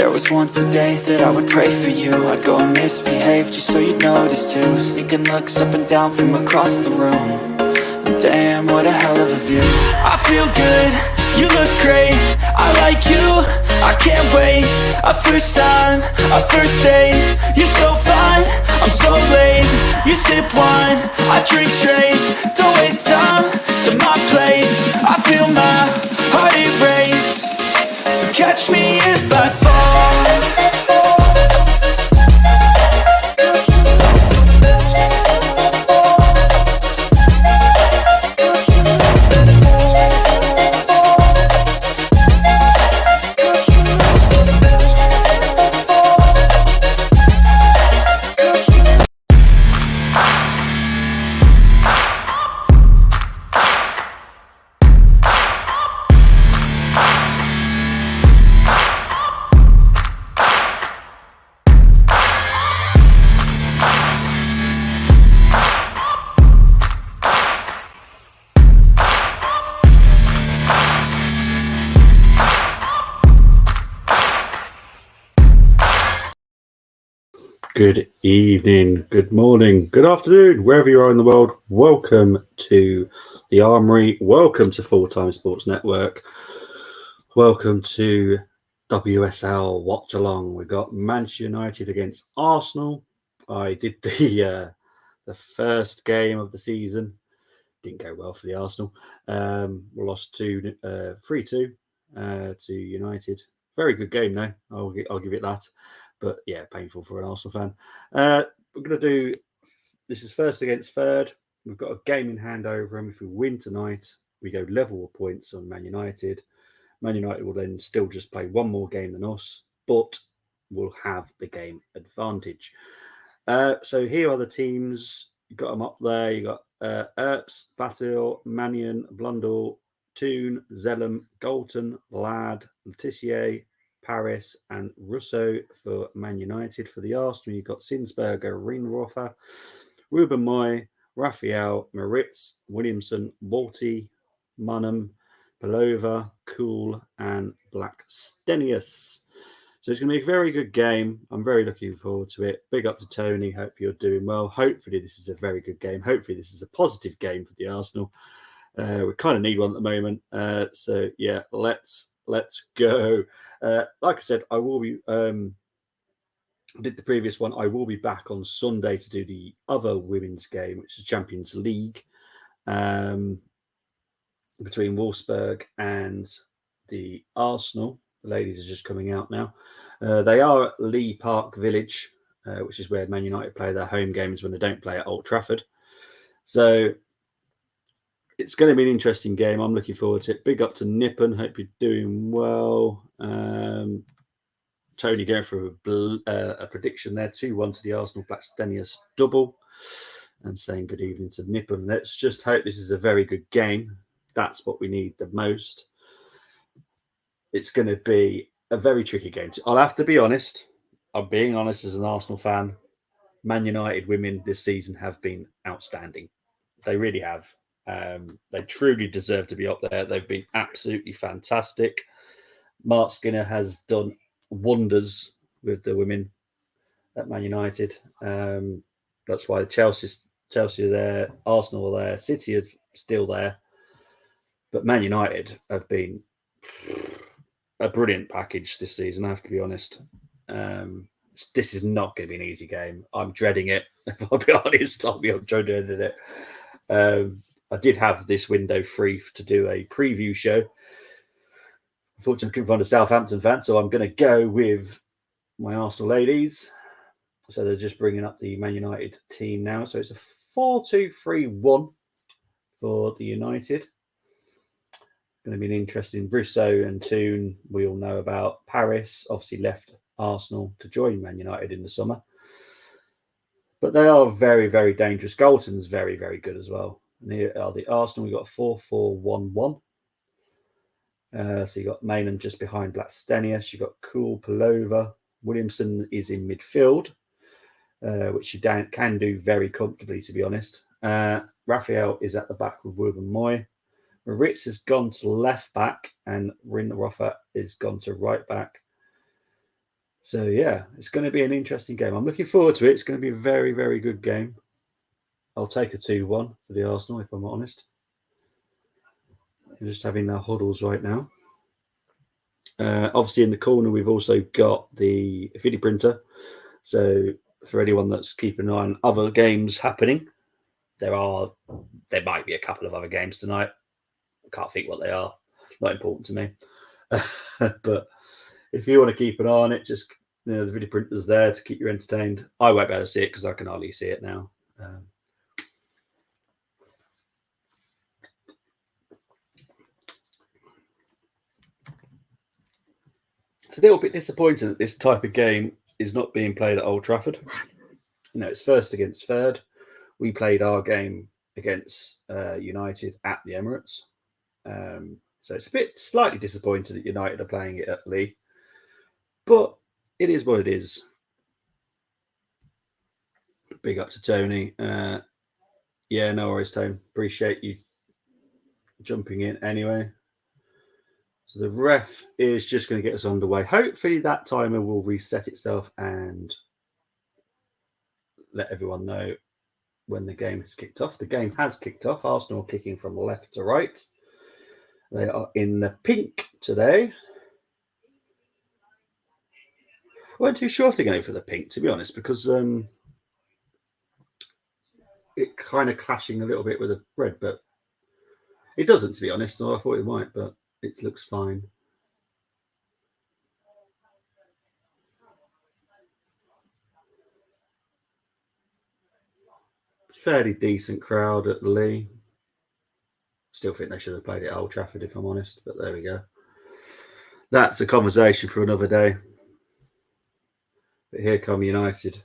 There was once a day that I would pray for you. I'd go and misbehave just so you'd notice too. Sneaking looks up and down from across the room. Damn, what a hell of a view. I feel good, you look great, I like you, I can't wait. A first time, a first date, you're so fine, I'm so late. You sip wine, I drink straight, don't waste time to my place. I feel my heart erase, so catch me if I fall. Good evening, good morning, good afternoon, wherever you are in the world. Welcome to the Armory. Welcome to Full Time Sports Network. Welcome to WSL Watchalong. We've got Manchester United against Arsenal. I did the first game of the season. Didn't go well for the Arsenal. We lost 3-2 to United. Very good game though. I'll give it that. But yeah, painful for an Arsenal fan. We're going to do, this is first against third. We've got a game in hand over them. If we win tonight, we go level with points on Man United. Man United will then still just play one more game than us, but we'll have the game advantage. So here are the teams. You've got them up there. You've got Earps, Batil, Mannion, Blundell, Toon, Zellum, Galton, Ladd, Letitia, Paris and Russo for Man United. For the Arsenal, you've got Sinsberger, Rinroffer, Ruben Moy, Raphael, Moritz, Williamson, Walty, Munham, Pelova, Cool, and Blackstenius. So it's going to be a very good game. I'm very looking forward to it. Big up to Tony. Hope you're doing well. Hopefully this is a very good game. Hopefully this is a positive game for the Arsenal. We kind of need one at the moment. So yeah, let's go. Like I said, I will be did the previous one. I will be back on Sunday to do the other women's game, which is Champions League, between Wolfsburg and the Arsenal. The ladies are just coming out now. They are at Lee Park Village, which is where Man United play their home games when they don't play at Old Trafford. So it's going to be an interesting game. I'm looking forward to it. Big up to Nippon. Hope you're doing well. Tony going for a prediction there. 2-1 to the Arsenal Blackstenius double. And saying good evening to Nippon. Let's just hope this is a very good game. That's what we need the most. It's going to be a very tricky game. I'll have to be honest. I'm being honest as an Arsenal fan. Man United women this season have been outstanding. They really have. They truly deserve to be up there. They've been absolutely fantastic. Mark Skinner has done wonders with the women at Man United. That's why Chelsea are there, Arsenal are there, City are still there. But Man United have been a brilliant package this season, I have to be honest. This is not going to be an easy game. I'm dreading it. If I'll be honest, I'm dreading it. I did have this window free to do a preview show. Unfortunately, I couldn't find a Southampton fan, so I'm going to go with my Arsenal ladies. So they're just bringing up the Man United team now. So it's a 4-2-3-1 for the United. Going to be an interesting. Brousseau and Toon, we all know about. Paris obviously left Arsenal to join Man United in the summer. But they are very, very dangerous. Galton's very, very good as well. And here are the Arsenal. We've got 4-4-1-1. So you got Mayland just behind Blackstenius. You've got Cool, Pelova. Williamson is in midfield, which you can do very comfortably, to be honest. Raphael is at the back with Ruben Moy. Moritz has gone to left back and Rinroffer is gone to right back. So yeah, it's going to be an interesting game. I'm looking forward to it. It's going to be a very, very good game. I'll take a 2-1 for the Arsenal, if I'm honest. I'm just having our huddles right now. Obviously, in the corner, we've also got the video printer. So for anyone that's keeping an eye on other games happening, there might be a couple of other games tonight. I can't think what they are. Not important to me. But if you want to keep an eye on it, just the video printer's there to keep you entertained. I won't be able to see it because I can hardly see it now. It's a little bit disappointing that this type of game is not being played at Old Trafford. It's first against third. We played our game against United at the Emirates. So it's a bit slightly disappointing that United are playing it at Lee. But it is what it is. Big up to Tony. Yeah, no worries, Tone. Appreciate you jumping in anyway. So the ref is just going to get us underway. Hopefully that timer will reset itself and let everyone know when the game has kicked off. The game has kicked off. Arsenal kicking from left to right. They are in the pink today. I wasn't too sure if they're going for the pink, to be honest, because it kind of clashing a little bit with the red, but it doesn't, to be honest. I thought it might, but it looks fine. Fairly decent crowd at the Lee. Still think they should have played it at Old Trafford, if I'm honest, but there we go. That's a conversation for another day. But here come United.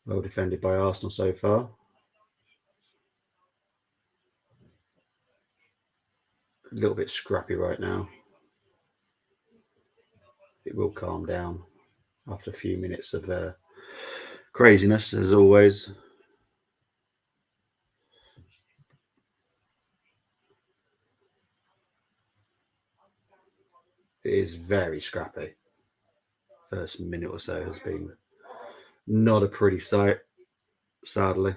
Well defended by Arsenal so far. A little bit scrappy right now. It will calm down after a few minutes of craziness, as always. It is very scrappy. First minute or so has been not a pretty sight, sadly.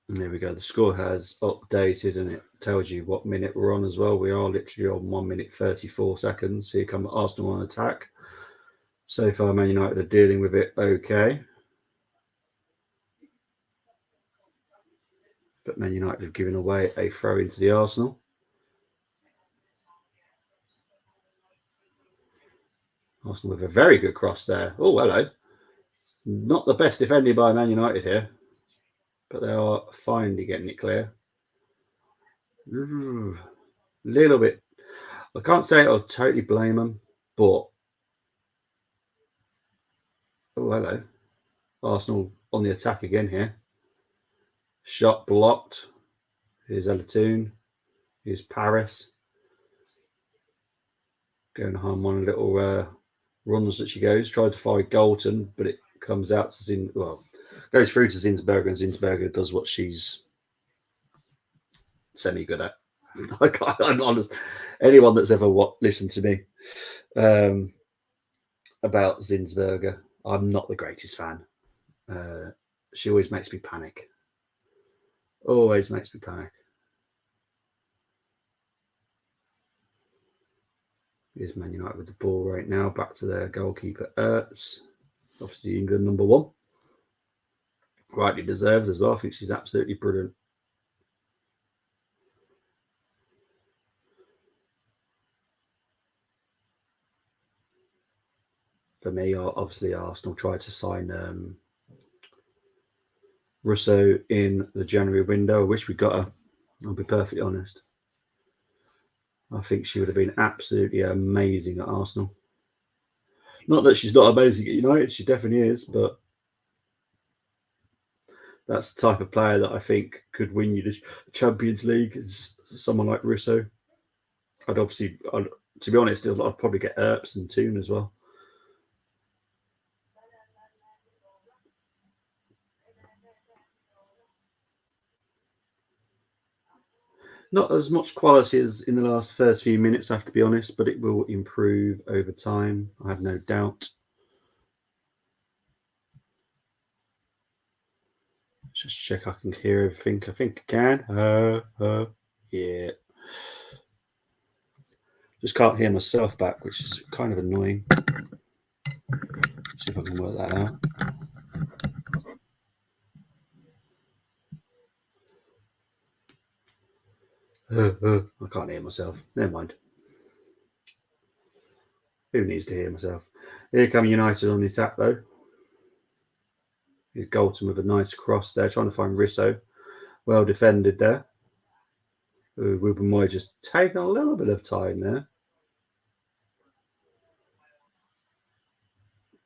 And there we go. The score has updated and it tells you what minute we're on as well. We are literally on 1 minute 34 seconds. Here come Arsenal on attack. So far, Man United are dealing with it okay. But Man United have given away a throw into the Arsenal. Arsenal with a very good cross there. Oh, hello. Not the best defended by Man United here, but they are finally getting it clear. Little bit. I can't say I'll totally blame them, but oh, hello. Arsenal on the attack again here. Shot blocked. Here's Elatoon. Here's Paris. Going home on a little runs that she goes. Tried to find Galton, but it comes out to goes through to Zinsberger, and Zinsberger does what she's semi good at. I'm honest. Anyone that's ever listened to me about Zinsberger, I'm not the greatest fan. She always makes me panic. Always makes me panic. Here's Man United with the ball right now. Back to their goalkeeper, Ertz. Obviously, England number 1. Rightly deserved as well. I think she's absolutely brilliant. For me, obviously, Arsenal tried to sign Russo in the January window. I wish we got her. I'll be perfectly honest. I think she would have been absolutely amazing at Arsenal. Not that she's not amazing at United, she definitely is, but that's the type of player that I think could win you the Champions League. Is someone like Russo. To be honest, I'd probably get Earps and Toon as well. Not as much quality as in the last first few minutes, I have to be honest, but it will improve over time. I have no doubt. Just check I can hear everything. I think I can. Yeah. Just can't hear myself back, which is kind of annoying. See if I can work that out. I can't hear myself. Never mind. Who needs to hear myself? Here come United on the attack, though. Here's Galton with a nice cross there, trying to find Risso. Well defended there. Ruben Moy just taking a little bit of time there.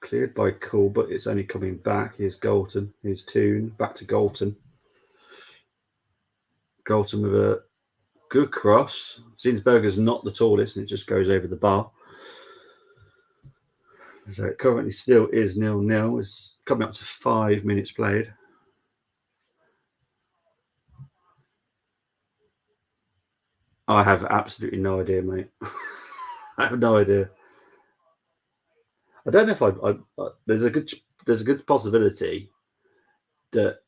Cleared by Cool, but it's only coming back. Here's Galton. Here's Toon. Back to Galton. Galton with a good cross. Zinsberger's not the tallest, and it just goes over the bar. So it currently still is 0-0. It's coming up to 5 minutes played. I have absolutely no idea, mate. I have no idea. I don't know if there's a good possibility that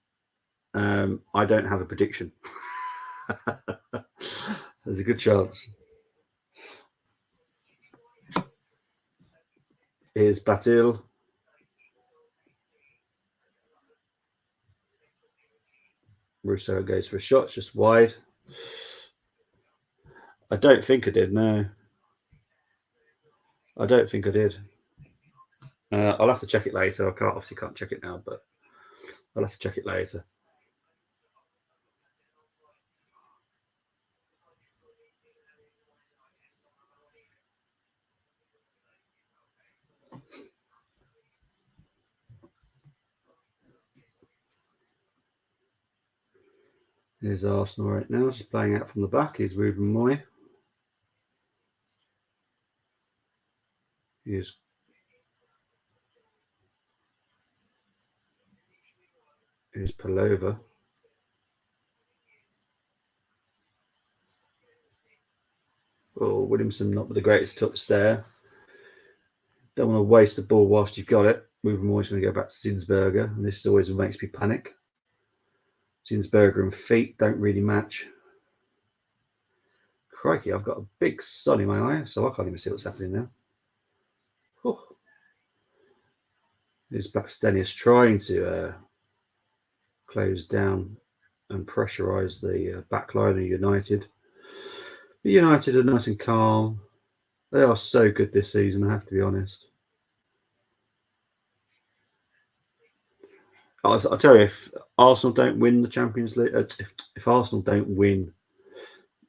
I don't have a prediction. There's a good chance. Here's Batil. Rousseau goes for a shot, just wide. I don't think I did, no. I don't think I did. I'll have to check it later. I obviously can't check it now, but I'll have to check it later. Here's Arsenal right now. She's playing out from the back. Here's Ruben Moy. Here's Palova. Oh, Williamson not with the greatest touch there. Don't want to waste the ball whilst you've got it. Ruben Moy's going to go back to Zinsberger, and this always makes me panic. Zinsberger and feet don't really match. Crikey, I've got a big sun in my eye, so I can't even see what's happening now. Oh. Here's Blackstenius trying to close down and pressurise the back line of United. But United are nice and calm. They are so good this season, I have to be honest. I'll tell you, if Arsenal don't win the Champions League, if Arsenal don't win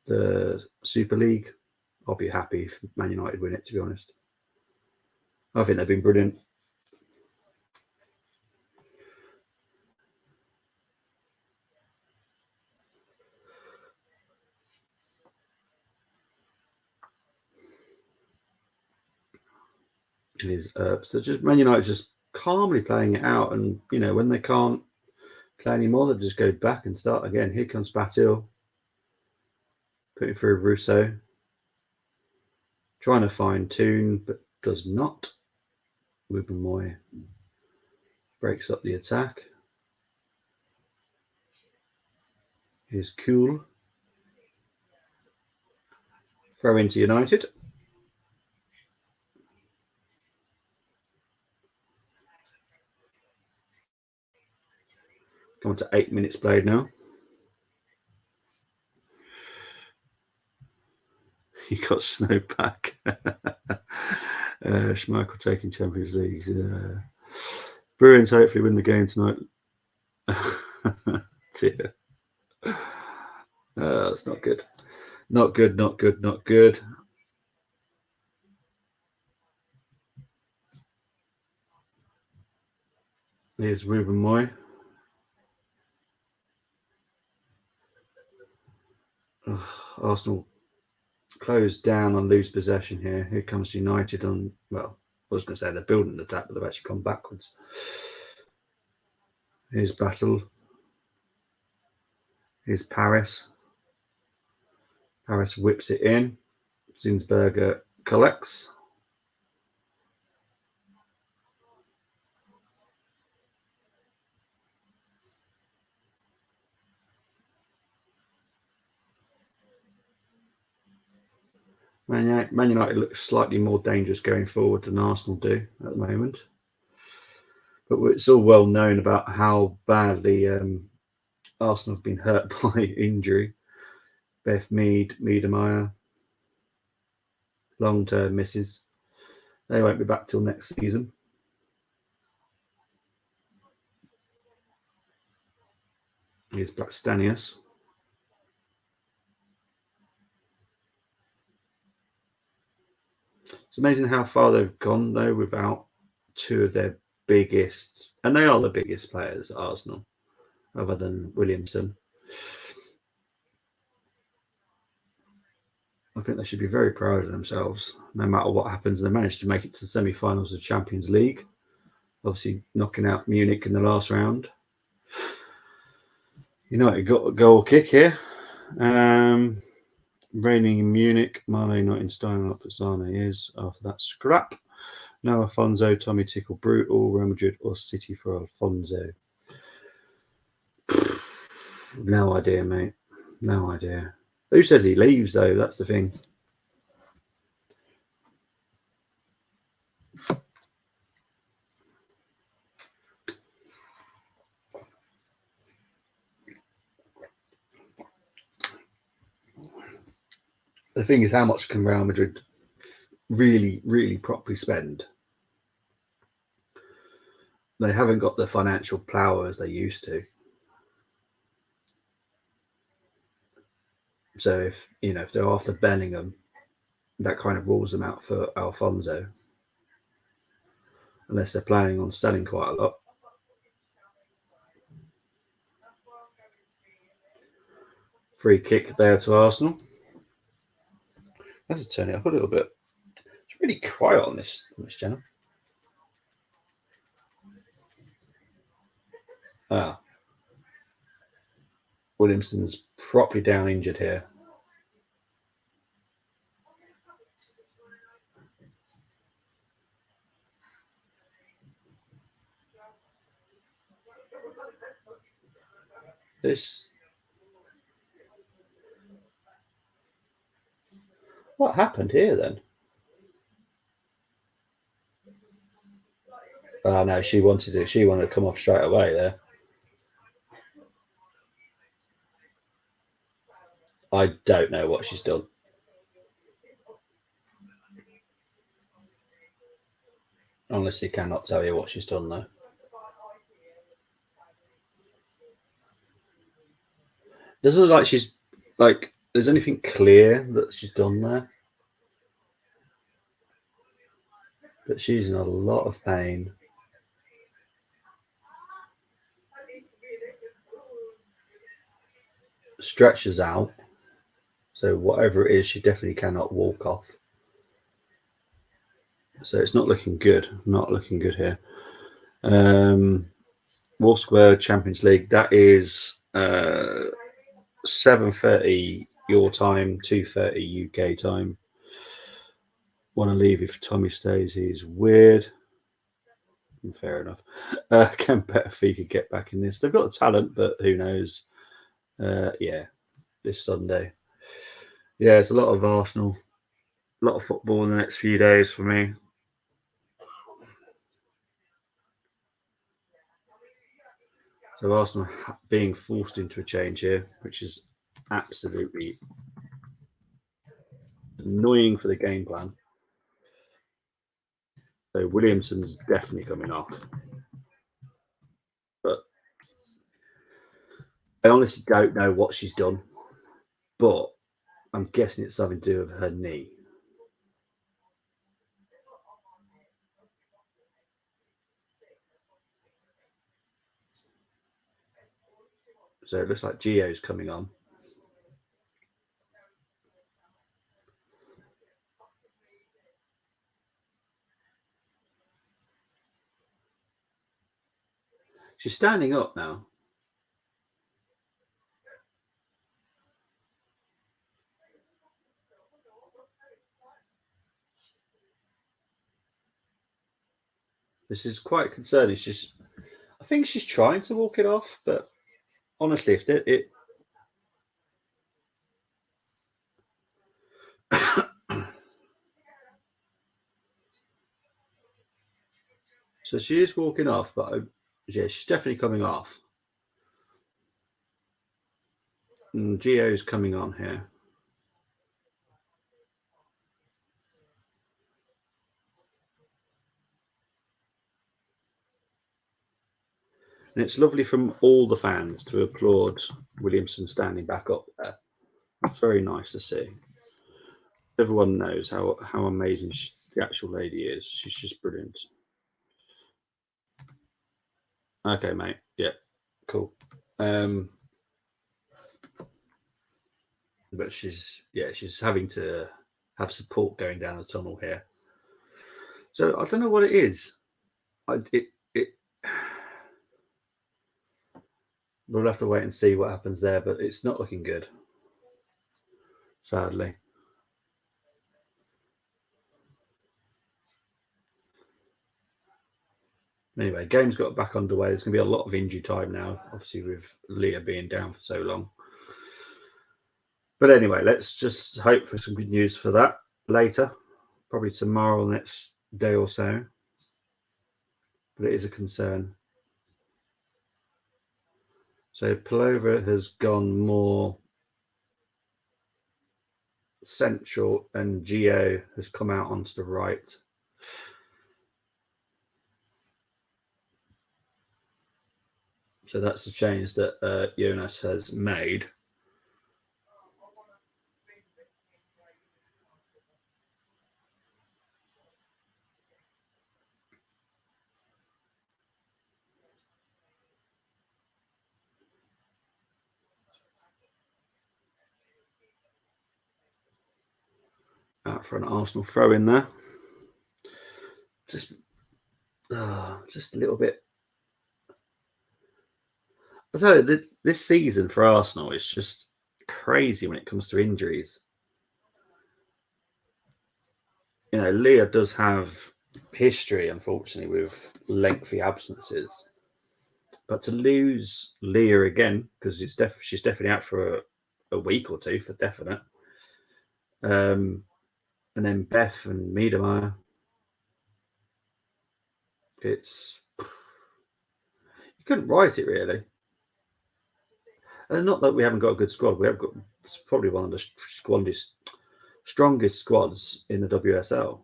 the Super League, I'll be happy if Man United win it, to be honest. I think they've been brilliant. So just Man United just calmly playing it out, and when they can't play anymore, they just go back and start again. Here comes Batil, putting through Rousseau, trying to find Toon, but does not. Ruben Moy breaks up the attack. Here's Cool. Throw into United. Coming to 8 minutes played now. He got Snowpack. Schmeichel taking Champions League. Bruins hopefully win the game tonight. Dear. That's not good. Not good, not good, not good. Here's Ruben Moy. Arsenal close down and lose possession here. Here comes United on, well, I was going to say they're building an attack, but they've actually gone backwards. Here's Battle. Here's Paris. Harris whips it in. Zinsberger collects. Man United looks slightly more dangerous going forward than Arsenal do at the moment. But it's all well known about how badly Arsenal have been hurt by injury. Beth Mead, Miedemeier, long-term misses. They won't be back till next season. Here's Blackstenius. It's amazing how far they've gone, though, without two of their biggest, and they are the biggest players at Arsenal, other than Williamson. I think they should be very proud of themselves, no matter what happens. They managed to make it to the semi-finals of Champions League, obviously knocking out Munich in the last round. United got a goal kick here. Reigning in Munich, Mane not in style like Pisani is after that scrap. No Alfonso, Tommy Tickle, brutal, Real Madrid or City for Alfonso. No idea, mate. No idea. Who says he leaves, though? That's the thing. The thing is, how much can Real Madrid really, really properly spend? They haven't got the financial power as they used to. So if they're after Bellingham, that kind of rules them out for Alfonso, unless they're planning on selling quite a lot. Free kick there to Arsenal. I have to turn it up a little bit. It's really quiet on this channel. Williamson's properly down injured here. What happened here then? Oh no, she wanted to come off straight away there. I don't know what she's done. Honestly, cannot tell you what she's done though. Doesn't look like she's there's anything clear that she's done there. But she's in a lot of pain. Stretches out. So whatever it is, she definitely cannot walk off. So it's not looking good. Not looking good here. Wolfsburg Champions League. That is 7:30 your time, 2:30 UK time. Want to leave if Tommy stays. He's weird. Fair enough. Can Petafee could get back in this. They've got the talent, but who knows? Yeah, this Sunday. Yeah, it's a lot of Arsenal, a lot of football in the next few days for me. So Arsenal being forced into a change here, which is absolutely annoying for the game plan. So Williamson's definitely coming off. But I honestly don't know what she's done. But I'm guessing it's something to do with her knee. So it looks like Gio's coming on. She's standing up now. This is quite concerning. I think she's trying to walk it off, but honestly, if it so she is walking off, but yeah, she's definitely coming off. And Geo's coming on here. And it's lovely from all the fans to applaud Williamson standing back up there. It's very nice to see. Everyone knows how amazing the actual lady is. She's just brilliant. Okay, mate. Yeah, cool. But she's having to have support going down the tunnel here. So I don't know what it is. We'll have to wait and see what happens there, but it's not looking good, sadly. Anyway, game's got back underway. There's going to be a lot of injury time now, obviously with Leah being down for so long. But anyway, let's just hope for some good news for that later, probably tomorrow or next day or so. But it is a concern. So Pullover has gone more central and Geo has come out onto the right. So that's the change that Jonas has made. Out for an Arsenal throw in there. Just a little bit. I tell you, this season for Arsenal is just crazy when it comes to injuries. You know, Leah does have history, unfortunately, with lengthy absences. But to lose Leah again, because she's definitely out for a week or two for definite. And then Beth and Miedemar. You couldn't write it really. And not that we haven't got a good squad. We have got probably one of the strongest squads in the WSL.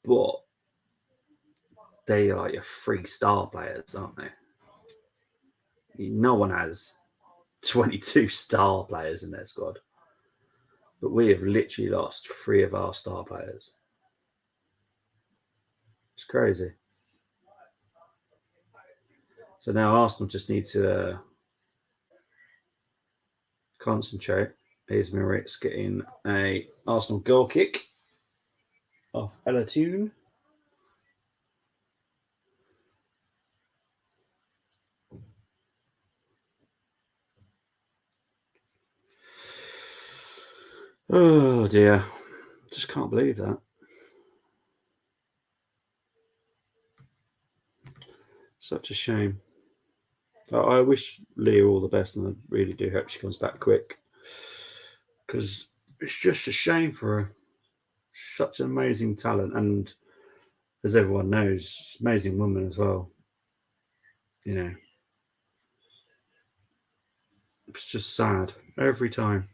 But they are your 3-star players, aren't they? No one has 22 star players in their squad. But we have literally lost 3 of our star players. It's crazy. So now Arsenal just need to concentrate. Here's Moritz getting a Arsenal goal kick off Elatoon. Oh dear. Just can't believe that. Such a shame. I wish Leah all the best, and I really do hope she comes back quick. Because it's just a shame for her. Such an amazing talent, and as everyone knows, amazing woman as well. You know, it's just sad every time.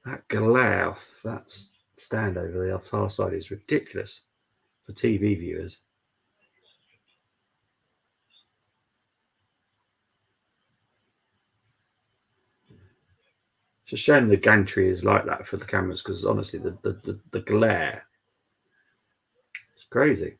That glare off that stand over the far side is ridiculous for TV viewers. It's a shame the gantry is like that for the cameras, because honestly, the glare, it's crazy.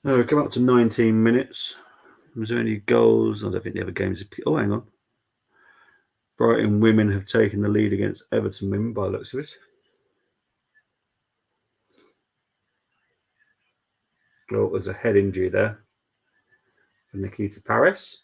Oh, we come up to 19 minutes. Was there any goals? I don't think the other games. Oh, hang on. Brighton women have taken the lead against Everton women by the looks of it. Oh, there's a head injury there for Nikita Paris.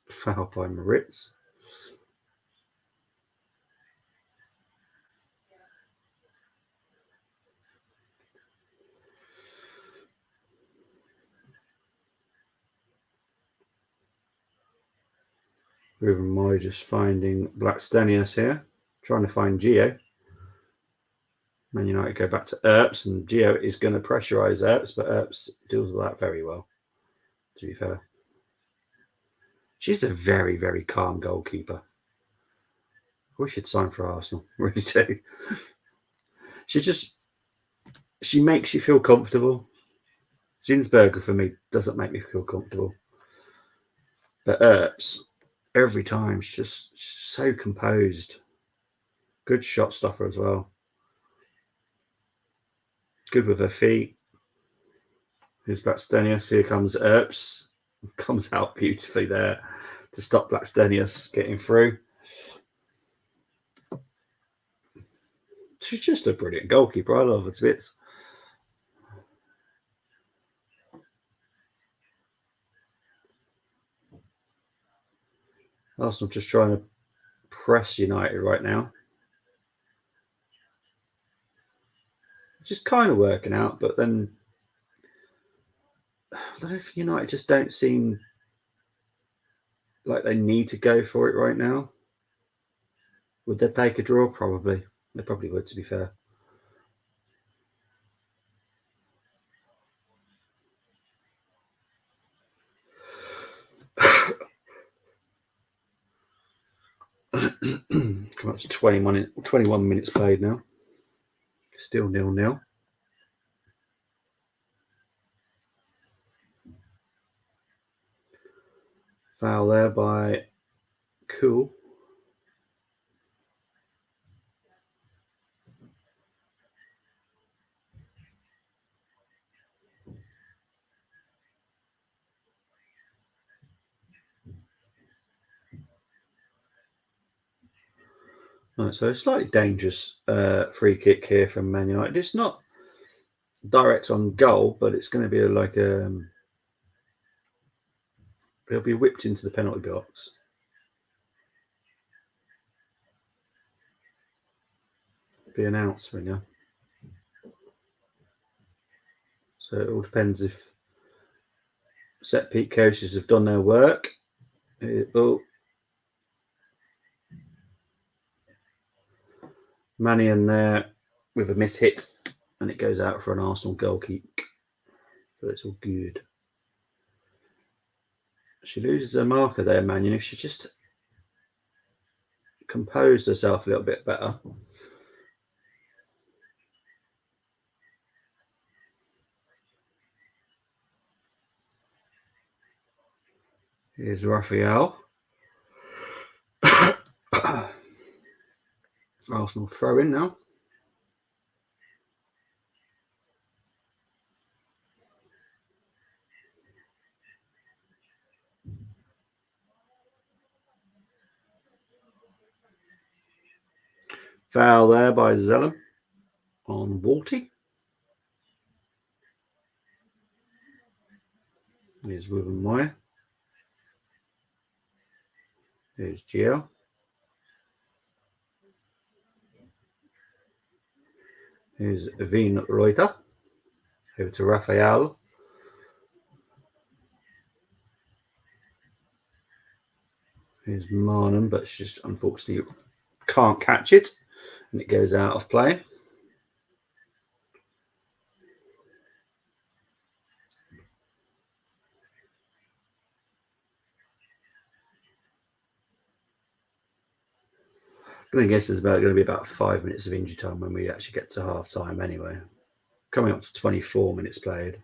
Foul by Moritz. Ruben Moy just finding Blackstenius here, trying to find Gio. Man United go back to Earps, and Gio is going to pressurise Earps, but Earps deals with that very well, to be fair. She's a very, very calm goalkeeper. I wish she'd sign for Arsenal, really do. She makes you feel comfortable. Zinsberger, for me, doesn't make me feel comfortable. But Earps, every time, she's just so composed. Good shot stopper as well. Good with her feet. Here's Blackstenius. Here comes Earps. Comes out beautifully there to stop Blackstenius getting through. She's just a brilliant goalkeeper. I love her to bits. Arsenal just trying to press United right now. It's just kind of working out, but then I don't know if United just don't seem like they need to go for it right now. Would they take a draw? Probably. They probably would, to be fair. Come up to 21 minutes played now. Still 0-0. Foul there by Cool. Right, so a slightly dangerous free kick here from Man United. It's not direct on goal, but it's going to be like it'll be whipped into the penalty box. Be announced, Ringer. So it all depends if set piece coaches have done their work. Mannion there with a miss hit, and it goes out for an Arsenal goal kick. So it's all good. She loses her marker there, Mannion. If she just composed herself a little bit better. Here's Raphael. Arsenal throw in now. Foul there by Zellum on Walty. Here's Ruben Moyer. Here's Gio. Here's Veen Reuter. Over to Raphael. Here's Marnham, but she just unfortunately can't catch it, and it goes out of play. I guess there's going to be about 5 minutes of injury time when we actually get to half time anyway. Coming up to 24 minutes played.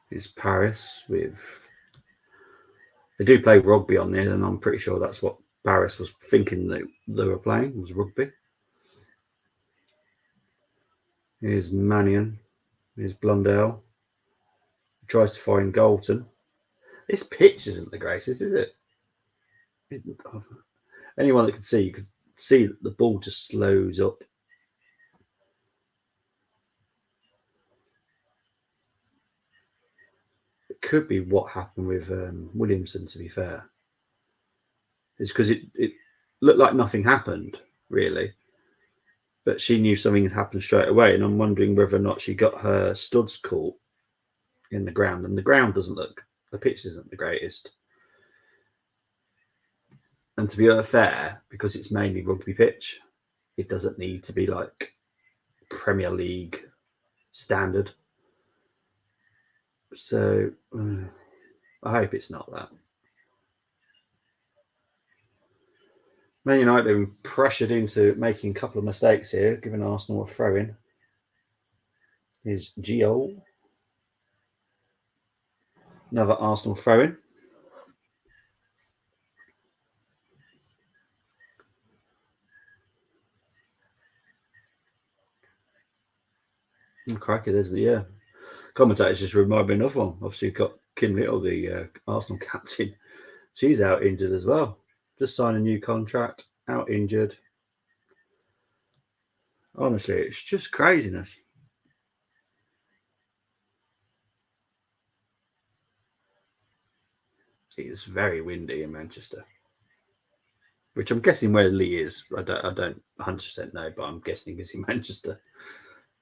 Is Paris with... They do play rugby on there, and I'm pretty sure that's what Paris was thinking that they were playing, was rugby. Here's Mannion. Here's Blundell. Tries to find Galton. This pitch isn't the greatest, is it? Anyone that could see, you could see that the ball just slows up. It could be what happened with Williamson, to be fair. It's because it looked like nothing happened, really. But she knew something had happened straight away, and I'm wondering whether or not she got her studs caught in the ground. And the ground doesn't look, the pitch isn't the greatest. And to be fair, because it's mainly rugby pitch, it doesn't need to be like Premier League standard. So I hope it's not that. Man United have been pressured into making a couple of mistakes here, giving Arsenal a throw-in. Here's Gio. Another Arsenal throw-in. Cracker, there's the commentators just remind me of another one. Obviously, you've got Kim Little, the Arsenal captain. She's out injured as well. Just signed a new contract, out injured. Honestly, it's just craziness. It's very windy in Manchester, which I'm guessing where Lee is. I don't 100% know, but I'm guessing it's in Manchester,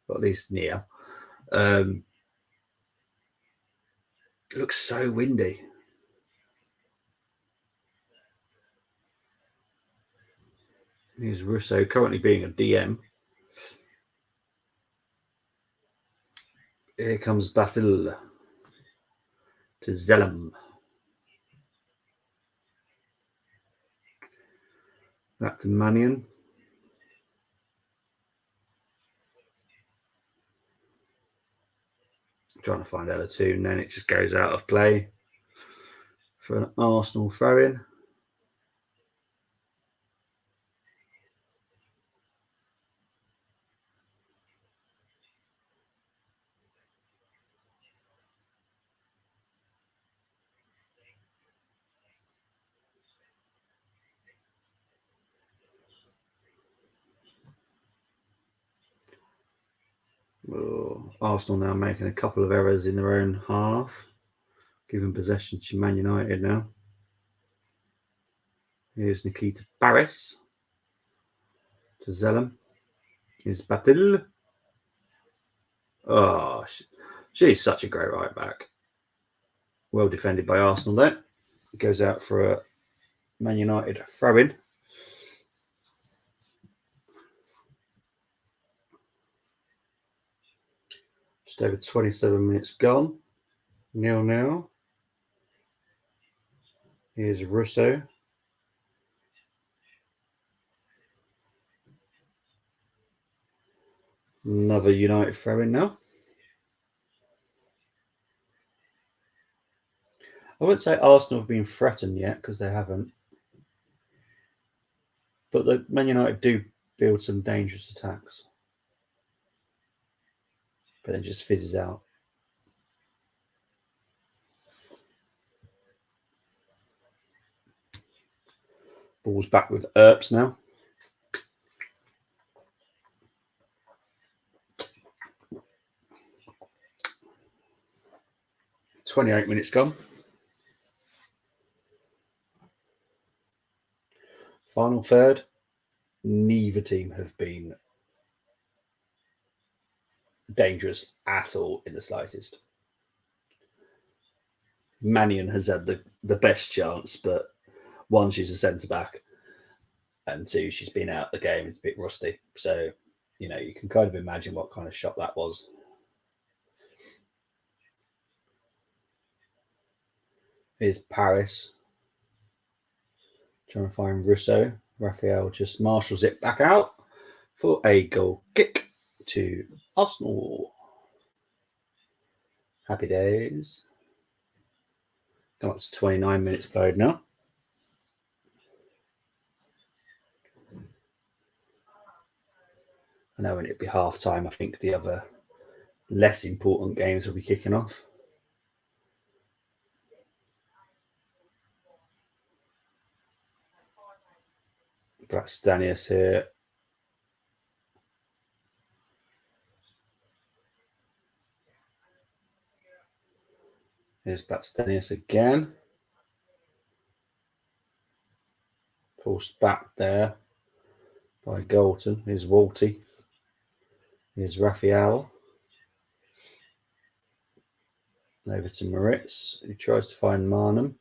or at least near. It looks so windy. Here's Russo currently being a DM. Here comes Battle to Zellum. Back to Mannion. Trying to find out a two, and then it just goes out of play for an Arsenal throw-in. Arsenal now making a couple of errors in their own half, giving possession to Man United now. Here's Nikita Barris to Zellum. Here's Batil. Oh, she's such a great right back. Well defended by Arsenal there. It goes out for a Man United throw-in. Just over 27 minutes gone. 0-0. Here's Russo. Another United throw-in now. I wouldn't say Arsenal have been threatened yet, because they haven't. But the Man United do build some dangerous attacks. But it just fizzes out. Ball's back with Earps now. "28 minutes gone. Final third. Neither team have been dangerous at all in the slightest. Mannion has had the best chance, but one, she's a centre-back, and two, she's been out the game. It's a bit rusty. So, you can kind of imagine what kind of shot that was. Here's Paris. Trying to find Russo. Raphael just marshals it back out for a goal kick to Arsenal. Happy days. Come up to 29 minutes played now. I know when it'd be half time, I think the other less important games will be kicking off. Stanius here. Here's Stanius again. Forced back there by Galton. Here's Walty. Here's Raphael. Over to Moritz, who tries to find Marnham.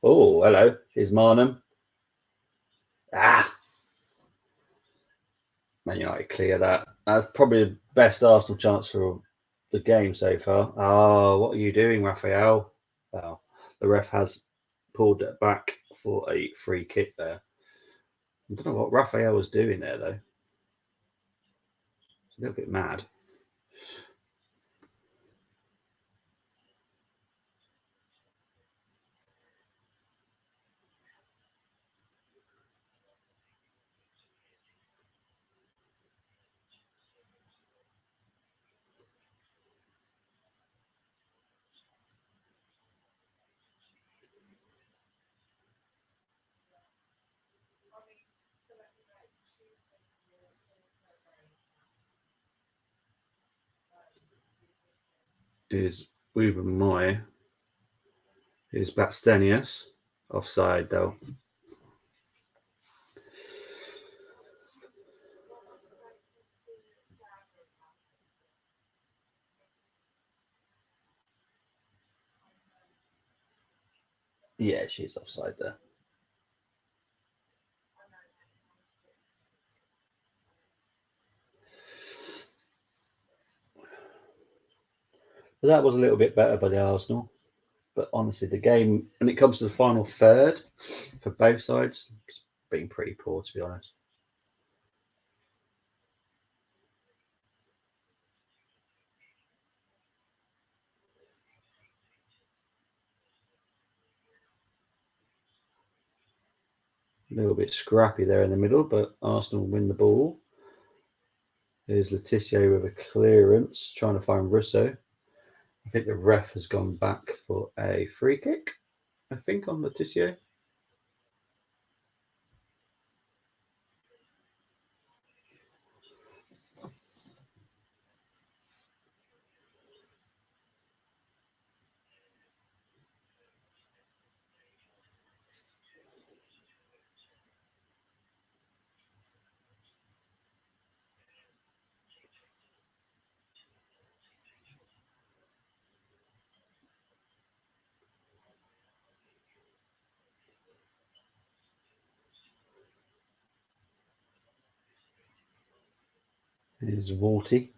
Oh, hello. Here's Marnham. Ah! Man United clear that. That's probably the best Arsenal chance for the game so far. Oh, what are you doing, Raphael? Well, the ref has pulled it back for a free kick there. I don't know what Raphael was doing there, though. It's a little bit mad. Is Ruben Moy. Is Bastenius. Offside, though. Yeah, she's offside there. But that was a little bit better by the Arsenal. But honestly, the game, when it comes to the final third for both sides, it's been pretty poor, to be honest. A little bit scrappy there in the middle, but Arsenal win the ball. There's Letitia with a clearance, trying to find Russo. I think the ref has gone back for a free kick, I think, on Letitia. Here's Walty.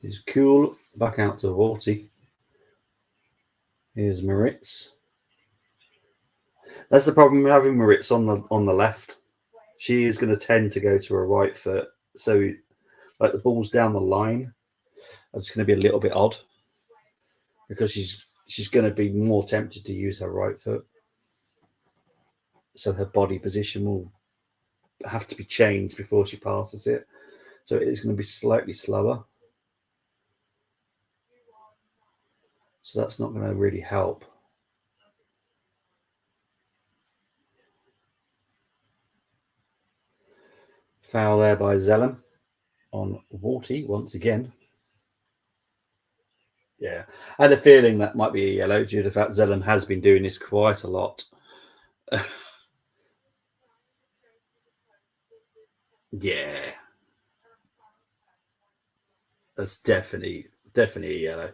Here's Cool, back out to Walty. Here's Moritz. That's the problem with having Moritz on the left. She is going to tend to go to her right foot. So, like the balls down the line, it's going to be a little bit odd because she's going to be more tempted to use her right foot. So her body position will have to be changed before she passes it. So it is going to be slightly slower. So that's not going to really help. Foul there by Zellum on Walty once again. Yeah, I had a feeling that might be a yellow due to the fact Zellum has been doing this quite a lot. Yeah, that's definitely a yellow.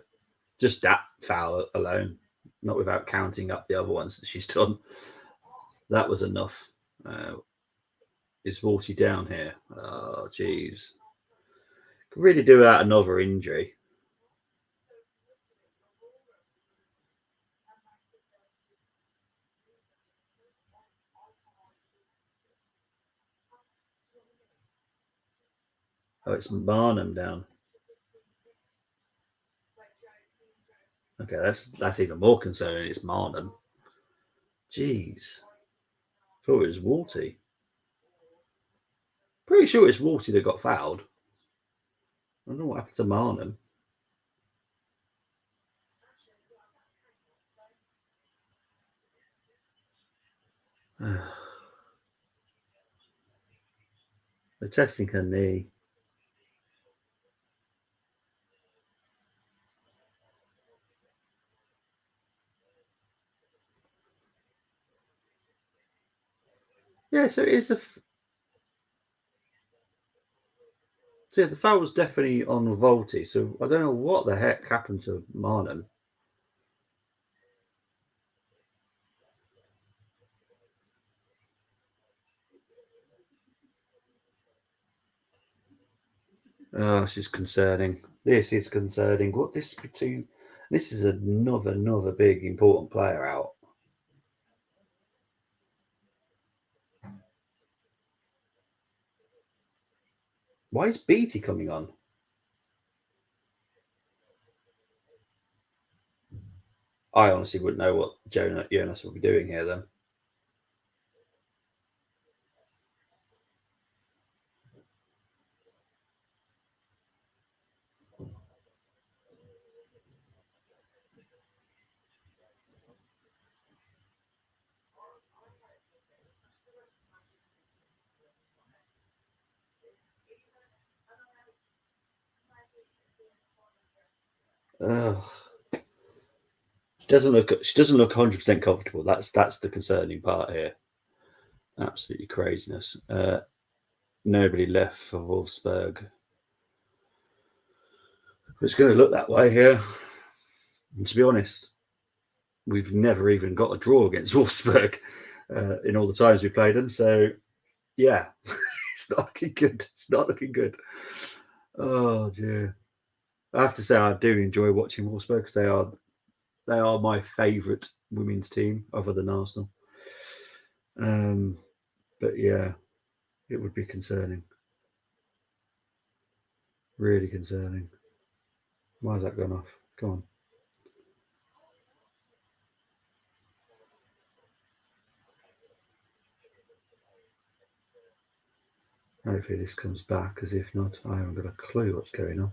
Just that foul alone, not without counting up the other ones that she's done. That was enough. Is Walty down here? Oh, jeez. Could really do without another injury. Oh, it's Barnum down. Okay, that's even more concerning. It's Marnham. Jeez. Thought it was Warty. Pretty sure it's Warty that got fouled. I don't know what happened to Marnham. They're testing her knee. Yeah, so it is the. So yeah, the foul was definitely on Volti. So I don't know what the heck happened to Marnham. Oh, this is concerning. This is concerning. What this between? This is another big important player out. Why is Beatty coming on? I honestly wouldn't know what Jonas would be doing here then. Ugh. She doesn't look 100% comfortable. That's the concerning part here. Absolutely craziness. Nobody left for Wolfsburg. It's going to look that way here. And to be honest, we've never even got a draw against Wolfsburg in all the times we played them. So, yeah, it's not looking good. It's not looking good. Oh dear. I have to say I do enjoy watching Wolfsburg because they are my favourite women's team other than Arsenal. But yeah, it would be concerning. Really concerning. Why has that gone off? Come on. Hopefully this comes back, because if not, I haven't got a clue what's going on.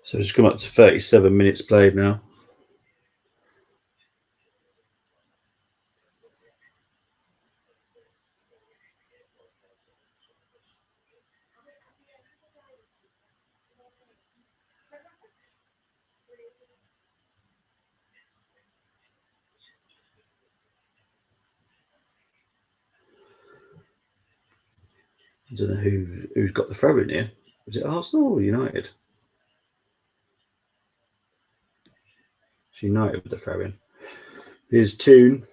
So it's come up to 37 minutes played now. I don't know who's got the throw in here. Is it Arsenal or United? It's United with the throw in. Here's Toon.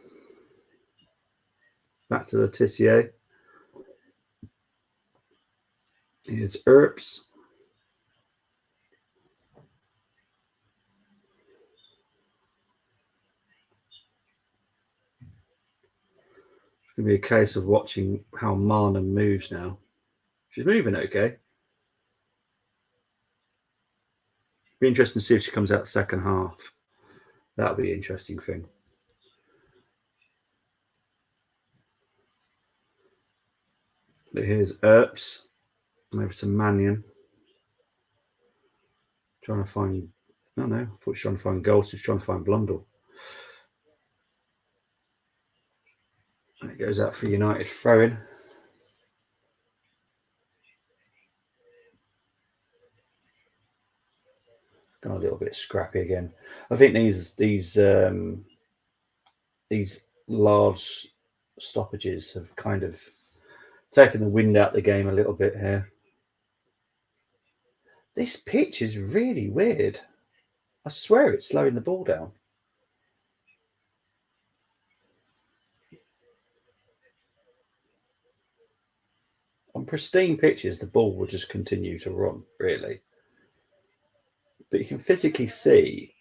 Back to the Tissier. Here's Earps. It's going to be a case of watching how Marnham moves now. She's moving okay. Be interesting to see if she comes out second half. That'll be an interesting thing. But here's Earps. Over to Mannion. Trying to find. No, I thought she was trying to find goals. She's trying to find Blundell. And it goes out for United throwing. Gone a little bit scrappy again. I think these large stoppages have kind of taken the wind out of the game a little bit here. This pitch is really weird. I swear it's slowing the ball down. On pristine pitches, the ball will just continue to run, really. But you can physically see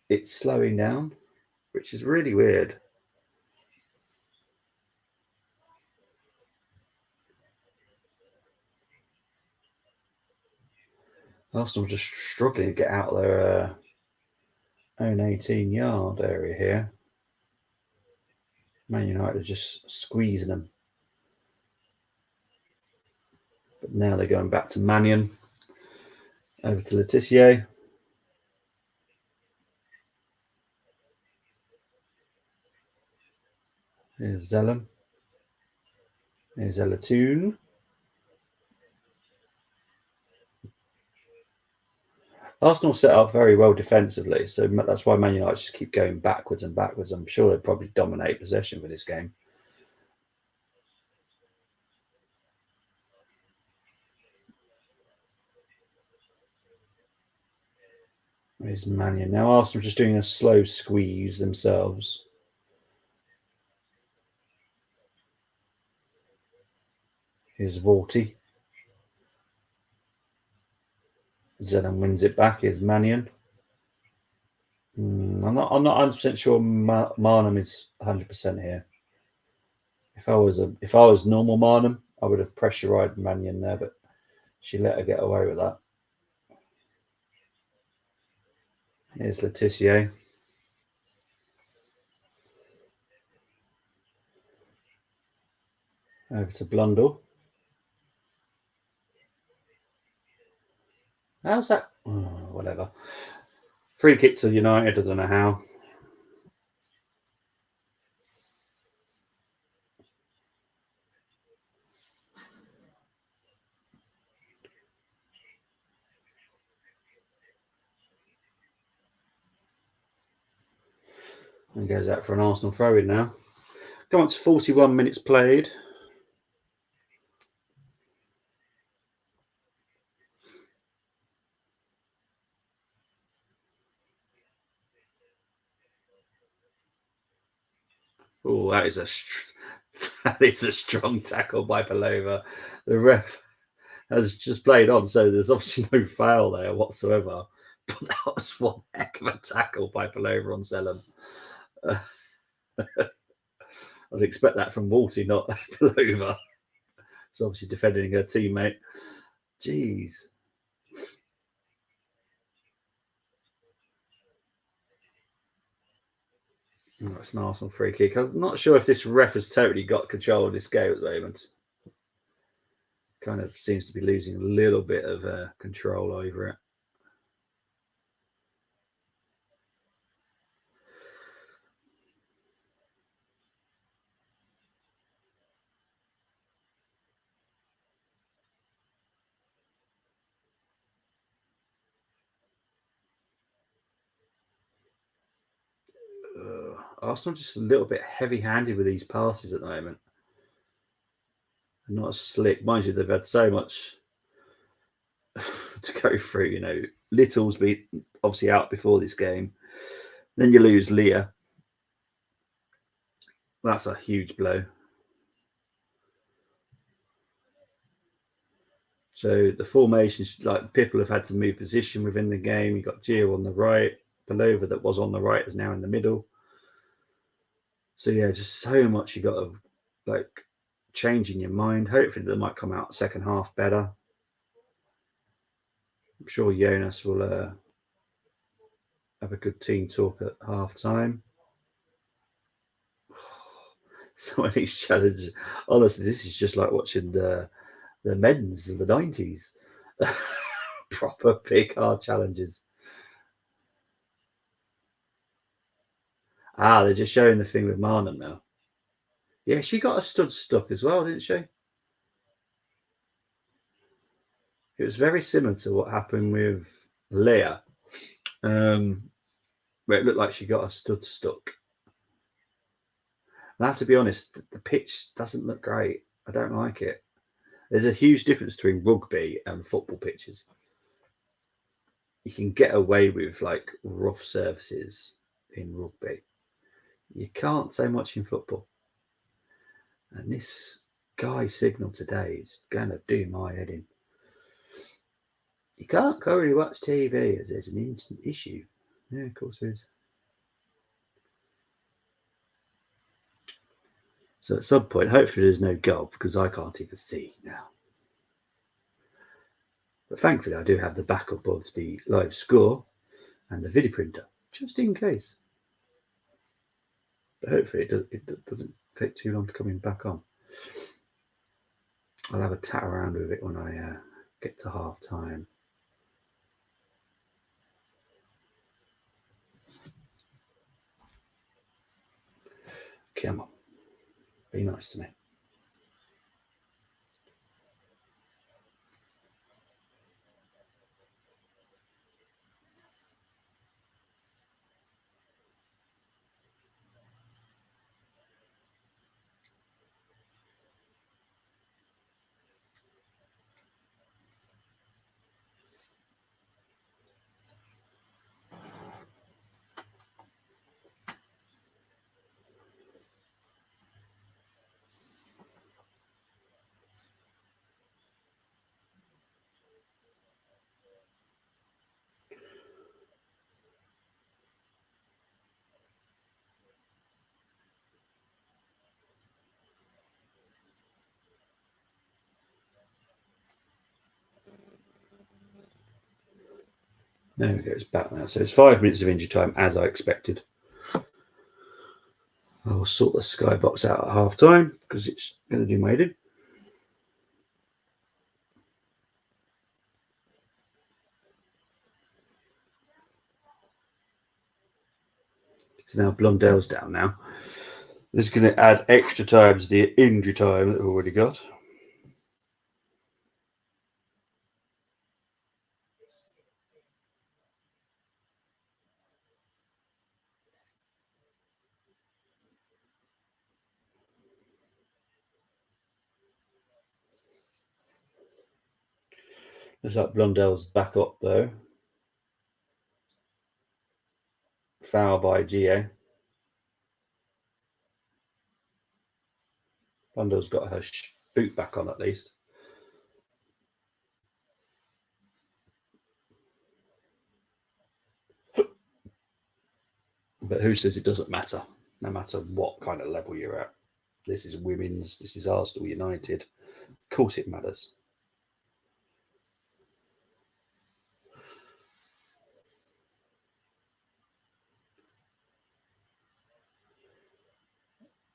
it's slowing down, which is really weird. Arsenal just struggling to get out of their own 18-yard area here. Man United are just squeezing them. But now they're going back to Mannion. Over to Letitia. Here's Zellum. Here's Elatoon. Arsenal set up very well defensively, so that's why Man United just keep going backwards and backwards. I'm sure they'd probably dominate possession for this game. Here's Mannion. Now Arsenal just doing a slow squeeze themselves. Here's Walty. Zedon wins it back. Here's Mannion. I'm not 100% sure Marnham is 100% here. If I was normal Marnham, I would have pressurized Mannion there, but she let her get away with that. Here's Letitia. Over to Blundell. How's that? Oh, whatever. Free kick to United. I don't know how. And goes out for an Arsenal throw-in now. Go on to 41 minutes played. Oh, that is a strong tackle by Palova. The ref has just played on, so there's obviously no foul there whatsoever. But that was one heck of a tackle by Palova on Zellum. I'd expect that from Walty, not Palova. She's obviously defending her teammate. Jeez. Oh, it's an Arsenal free kick. I'm not sure if this ref has totally got control of this game at the moment. Kind of seems to be losing a little bit of control over it. Arsenal just a little bit heavy-handed with these passes at the moment. Not as slick. Mind you, they've had so much to go through. You know, Little's been obviously out before this game. Then you lose Leah. That's a huge blow. So the formations, like people have had to move position within the game. You got Gio on the right, Palova that was on the right is now in the middle. So yeah, just so much you got to like change in your mind. Hopefully they might come out second half better. I'm sure Jonas will have a good team talk at half time. Some of these challenges, honestly, this is just like watching the men's of the 90s. Proper big hard challenges. They're just showing the thing with Marnham now. Yeah, she got a stud stuck as well, didn't she? It was very similar to what happened with Leah, where it looked like she got a stud stuck. And I have to be honest, the pitch doesn't look great. I don't like it. There's a huge difference between rugby and football pitches. You can get away with like rough surfaces in rugby. You can't so much in football. And this guy signal today is going to do my head in. You can't currently watch TV as there's an issue. Yeah, of course there is. So at some point, hopefully there's no goal because I can't even see now. But thankfully, I do have the backup of the live score and the video printer, just in case. But hopefully it doesn't take too long to coming back on. I'll have a tat around with it when I get to half time. Come on, be nice to me. There we go, it's back now. So it's 5 minutes of injury time, as I expected. I will sort the skybox out at half time because it's going to do my head. So now Blundell's down now. This is going to add extra time to the injury time that we've already got. Looks like Blundell's back up though. Foul by Gio. Blundell's got her boot back on at least. But who says it doesn't matter? No matter what kind of level you're at. This is women's, this is Arsenal United. Of course it matters.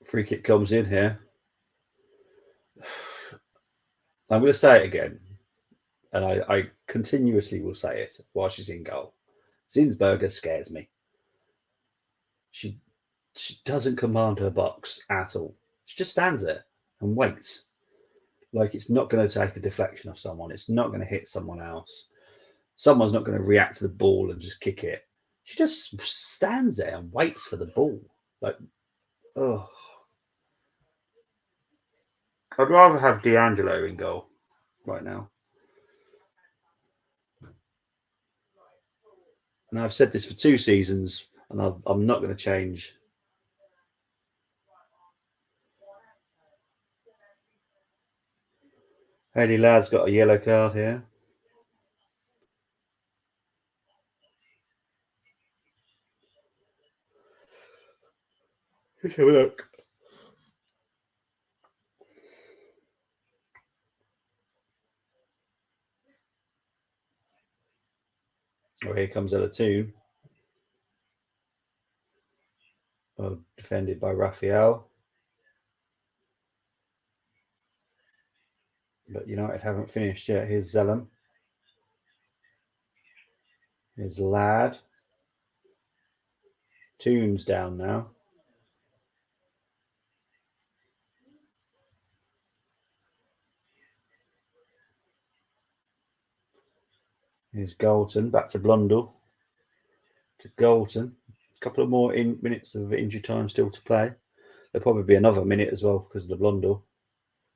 Free kick comes in here. I'm going to say it again, and I continuously will say it while she's in goal. Zinsberger scares me. She doesn't command her box at all. She just stands there and waits. Like it's not going to take a deflection of someone. It's not going to hit someone else. Someone's not going to react to the ball and just kick it. She just stands there and waits for the ball. Like, oh. I'd rather have D'Angelo in goal right now. And I've said this for 2 seasons, and I'm not going to change. Haley Ladd's got a yellow card here. Let's have a look. Oh, here comes L2. Oh, defended by Raphael. But United haven't finished yet. Here's Zellum. Here's Ladd. Toon's down now. Here's Galton. Back to Blundell. To Galton. A couple of more minutes of injury time still to play. There'll probably be another minute as well because of the Blundell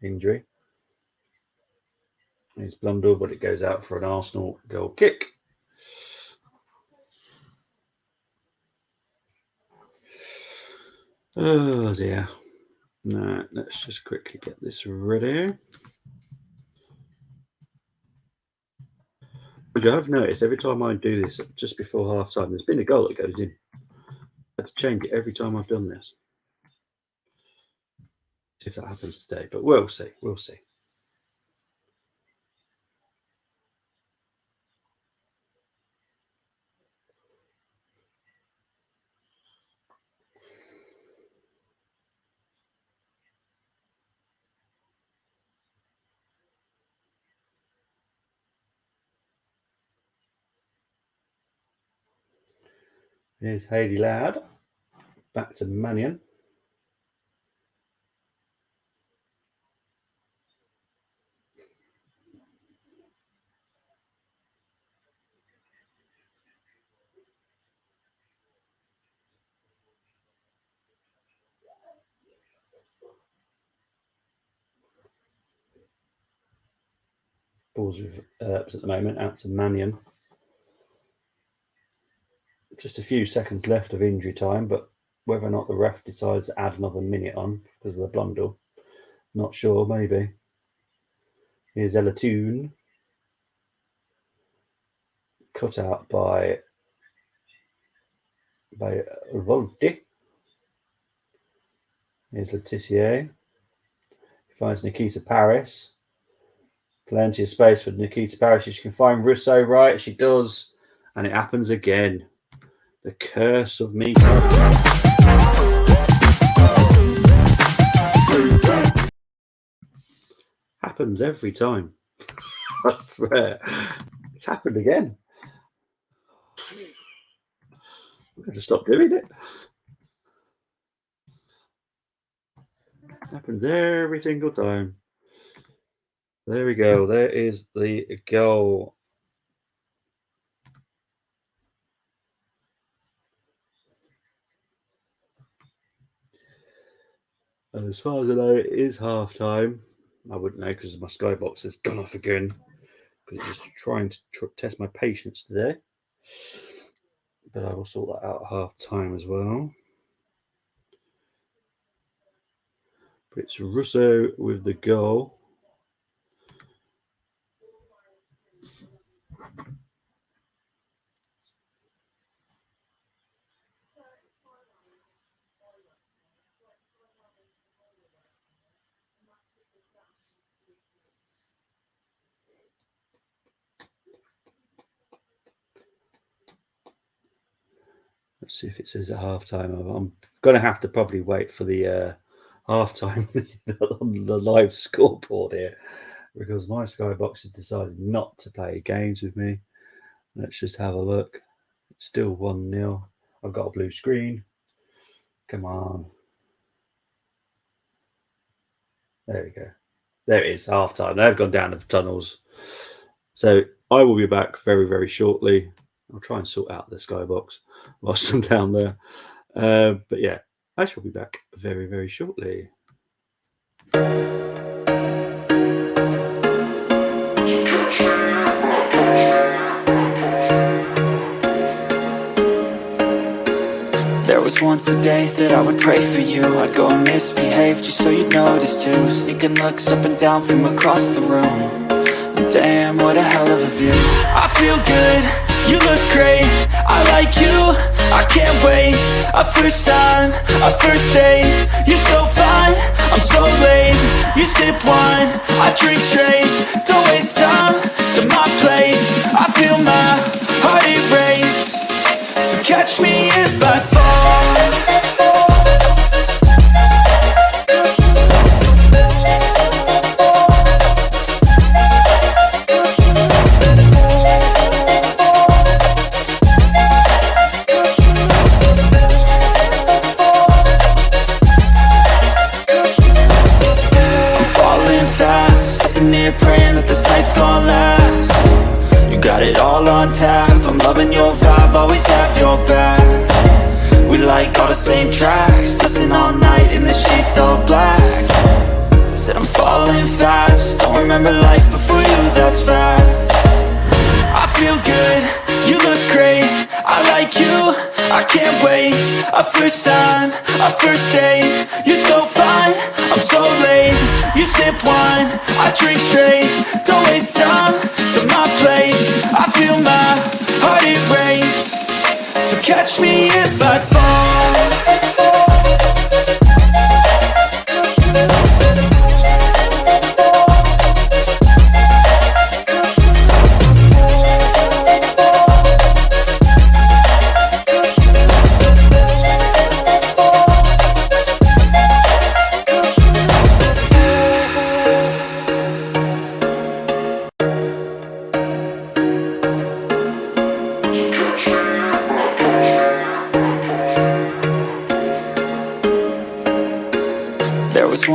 injury. Here's Blundell, but it goes out for an Arsenal goal kick. Oh dear. No, let's just quickly get this ready. Which I've noticed every time I do this just before half time, there's been a goal that goes in. I have to change it every time I've done this. See if that happens today, but we'll see. We'll see. Here's Hayley Loud. Back to Mannion. Balls with Earps at the moment, out to Mannion. Just a few seconds left of injury time, but whether or not the ref decides to add another minute on because of the blundle, not sure, maybe. Here's Elatoon. Cut out by Volti. Here's Letitia. He finds Nikita Paris. Plenty of space for Nikita Paris. She can find Russo, right? She does. And it happens again. The curse of me. Happens every time. I swear. It's happened again. I'm going to stop doing it. Happens every single time. There we go. There is the goal. And as far as I know, it is half time. I wouldn't know because my skybox has gone off again. Because it's just trying to test my patience today. But I will sort that out at half time as well. But it's Russo with the goal. Let's see if it says at half time. I'm going to have to probably wait for the half time on the live scoreboard here because my skybox has decided not to play games with me. Let's just have a look. It's still 1-0. I've got a blue screen. Come on. There we go. There it is, half time. They've gone down the tunnels. So I will be back very, very shortly. I'll try and sort out the skybox whilst I'm down there. But yeah, I shall be back very, very shortly. There was once a day that I would pray for you. I'd go and misbehave just so you'd notice too. Sneaking looks up and down from across the room. Damn, what a hell of a view. I feel good, you look great, I like you, I can't wait. A first time, a first date, you're so fine, I'm so late. You sip wine, I drink straight, don't waste time to my place. I feel my heart erase, so catch me if I fall. Praying that this night's gonna last. You got it all on tap, I'm loving your vibe, always have your back. We like all the same tracks, listen all night in the sheets all black. Said I'm falling fast, don't remember life before you, that's fact. I feel good, you look great, I like you, I can't wait. A first time, a first date, you're so fine, I'm so late. You sip wine, I drink straight, don't waste time to my place. I feel my heart erase, so catch me if I fall.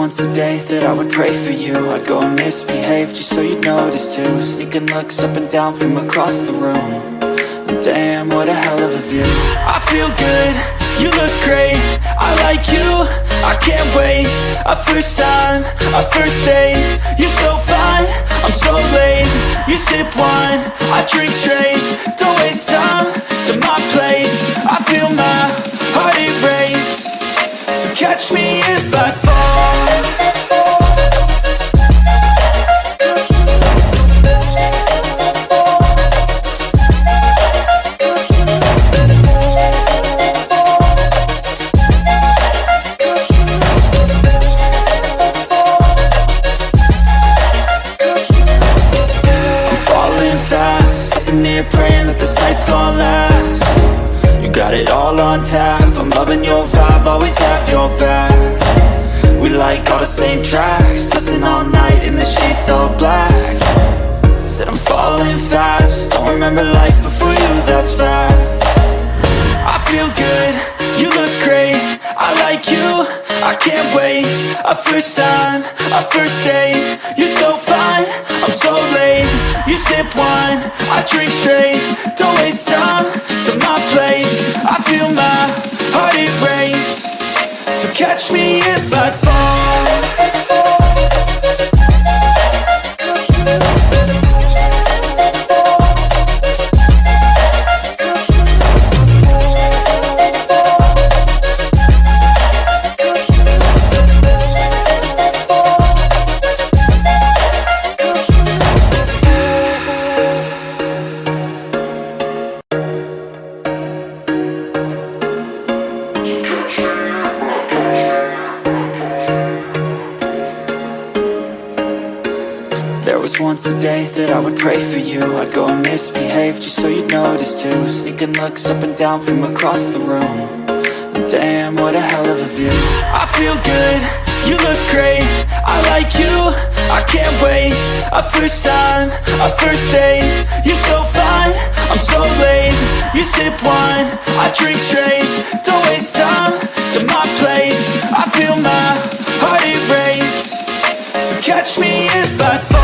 once a day that I would pray for you. I'd go and misbehave just so you'd notice too. Sneaking looks up and down from across the room. Damn, what a hell of a view. I feel good, you look great, I like you, I can't wait. A first time, a first date, you're so fine, I'm so late. You sip wine, I drink straight, don't waste time to my place. I feel my heart erase, so catch me if I fall. Praying that this night's gonna last. You got it all on tap, I'm loving your vibe, always have your back. We like all the same tracks, listen all night in the sheets all black. Said I'm falling fast, don't remember life before you, that's fact. I feel good, you look great, I like you, I can't wait. A first time, a first date, you're so fine, I'm so late. You sip wine, I drink straight, don't waste time to my place. I feel my heart erase, so catch me if I fall. There was once a day that I would pray for you. I'd go and misbehave just so you'd notice too. Sneaking looks up and down from across the room. Damn, what a hell of a view. I feel good, you look great, I like you, I can't wait. A first time, a first date, you're so fine, I'm so late. You sip wine, I drink straight, don't waste time to my place. I feel my heart erase, so catch me if I fall.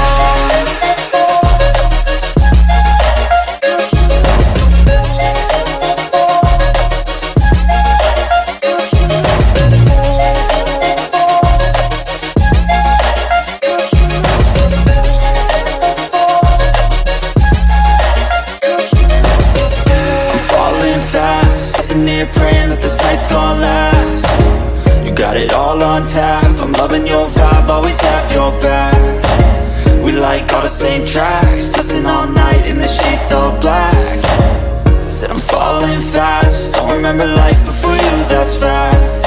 Praying that this night's gonna last. You got it all on tap, I'm loving your vibe, always have your back. We like all the same tracks, listen all night in the sheets all black. Said I'm falling fast, don't remember life before you, that's fact.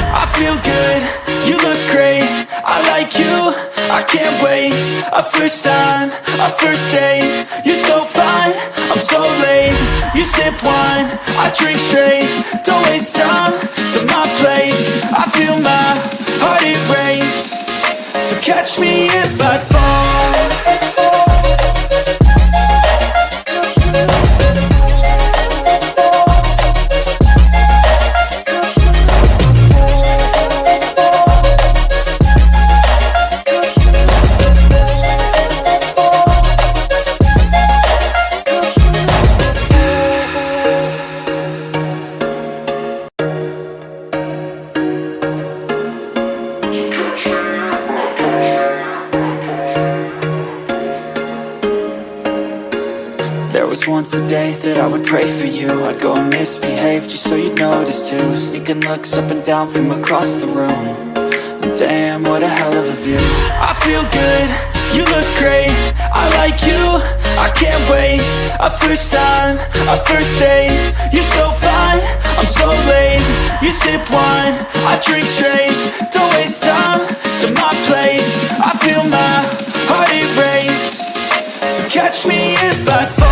I feel good, you look great, I like you, I can't wait. A first time, a first date, you're so fine, I'm so late. You sip wine, I drink straight, don't waste time to my place. I feel my heart erase, so catch me if I fall. There was once a day that I would pray for you. I'd go and misbehave just so you'd notice too. Sneaking looks up and down from across the room. Damn, what a hell of a view. I feel good, you look great, I like you, I can't wait. A first time, a first date, you're so fine, I'm so late. You sip wine, I drink straight, don't waste time to my place. I feel my heart erase, so catch me if I fall.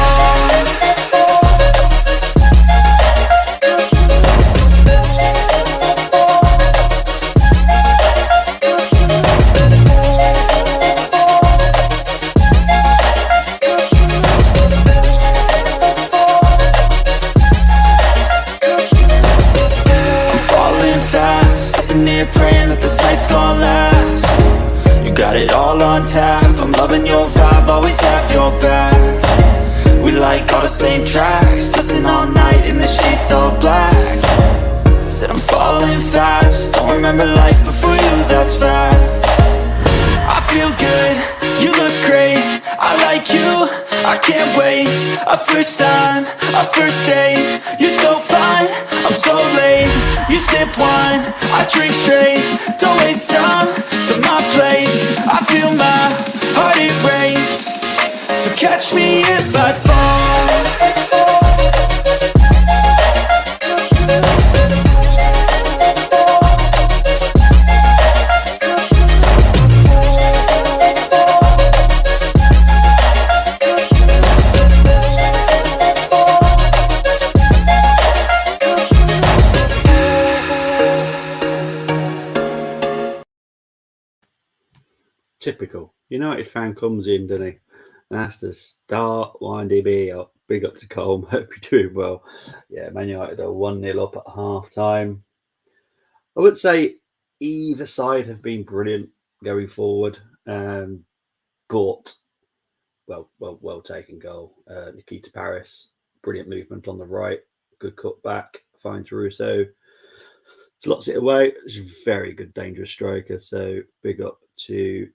Praying that this night's gonna last. on tap. I'm loving your vibe, always have your back. We like all the same tracks, listen all night in the sheets all black. Said I'm falling fast, don't remember life before you, that's facts. I feel good, you look great, I like you, I can't wait. A first time, a first date, you're so fine, I'm so late. You sip wine, I drink straight, don't waste time to my place. I feel my heart erase, so catch me if I fall. Typical United fan comes in, doesn't he? And has to start winding me up. Big up to Colm. Hope you're doing well. Yeah, Man United are 1-0 up at half time. I would say either side have been brilliant going forward. But well taken goal. Nikita Paris, brilliant movement on the right, good cut back, finds Russo, slots it away. It's a very good, dangerous striker. So big up to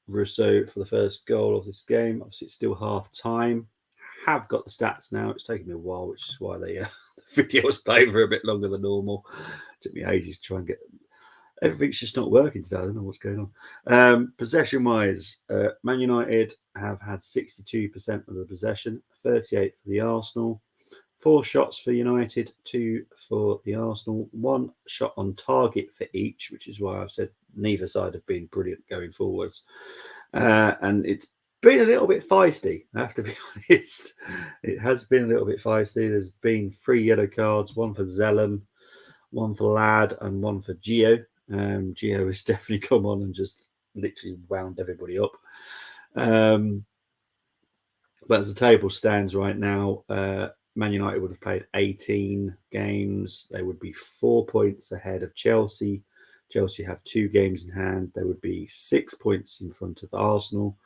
Russo for the first goal of this game. Obviously, it's still half time. Have got the stats now. It's taken me a while, which is why the video was playing for a bit longer than normal. It took me ages to try and get. Everything's just not working today. I don't know what's going on. Possession-wise, Man United have had 62% of the possession, 38 for the Arsenal, 4 shots for United, 2 for the Arsenal, 1 shot on target for each, which is why I've said neither side have been brilliant going forwards. And it's been a little bit feisty, I have to be honest. It has been a little bit feisty. There's been 3 yellow cards, 1 for Zellum, 1 for Ladd, and 1 for Gio. Gio has definitely come on and just literally wound everybody up. But as the table stands right now, Man United would have played 18 games. They would be 4 points ahead of Chelsea. Chelsea have 2 games in hand. They would be 6 points in front of Arsenal,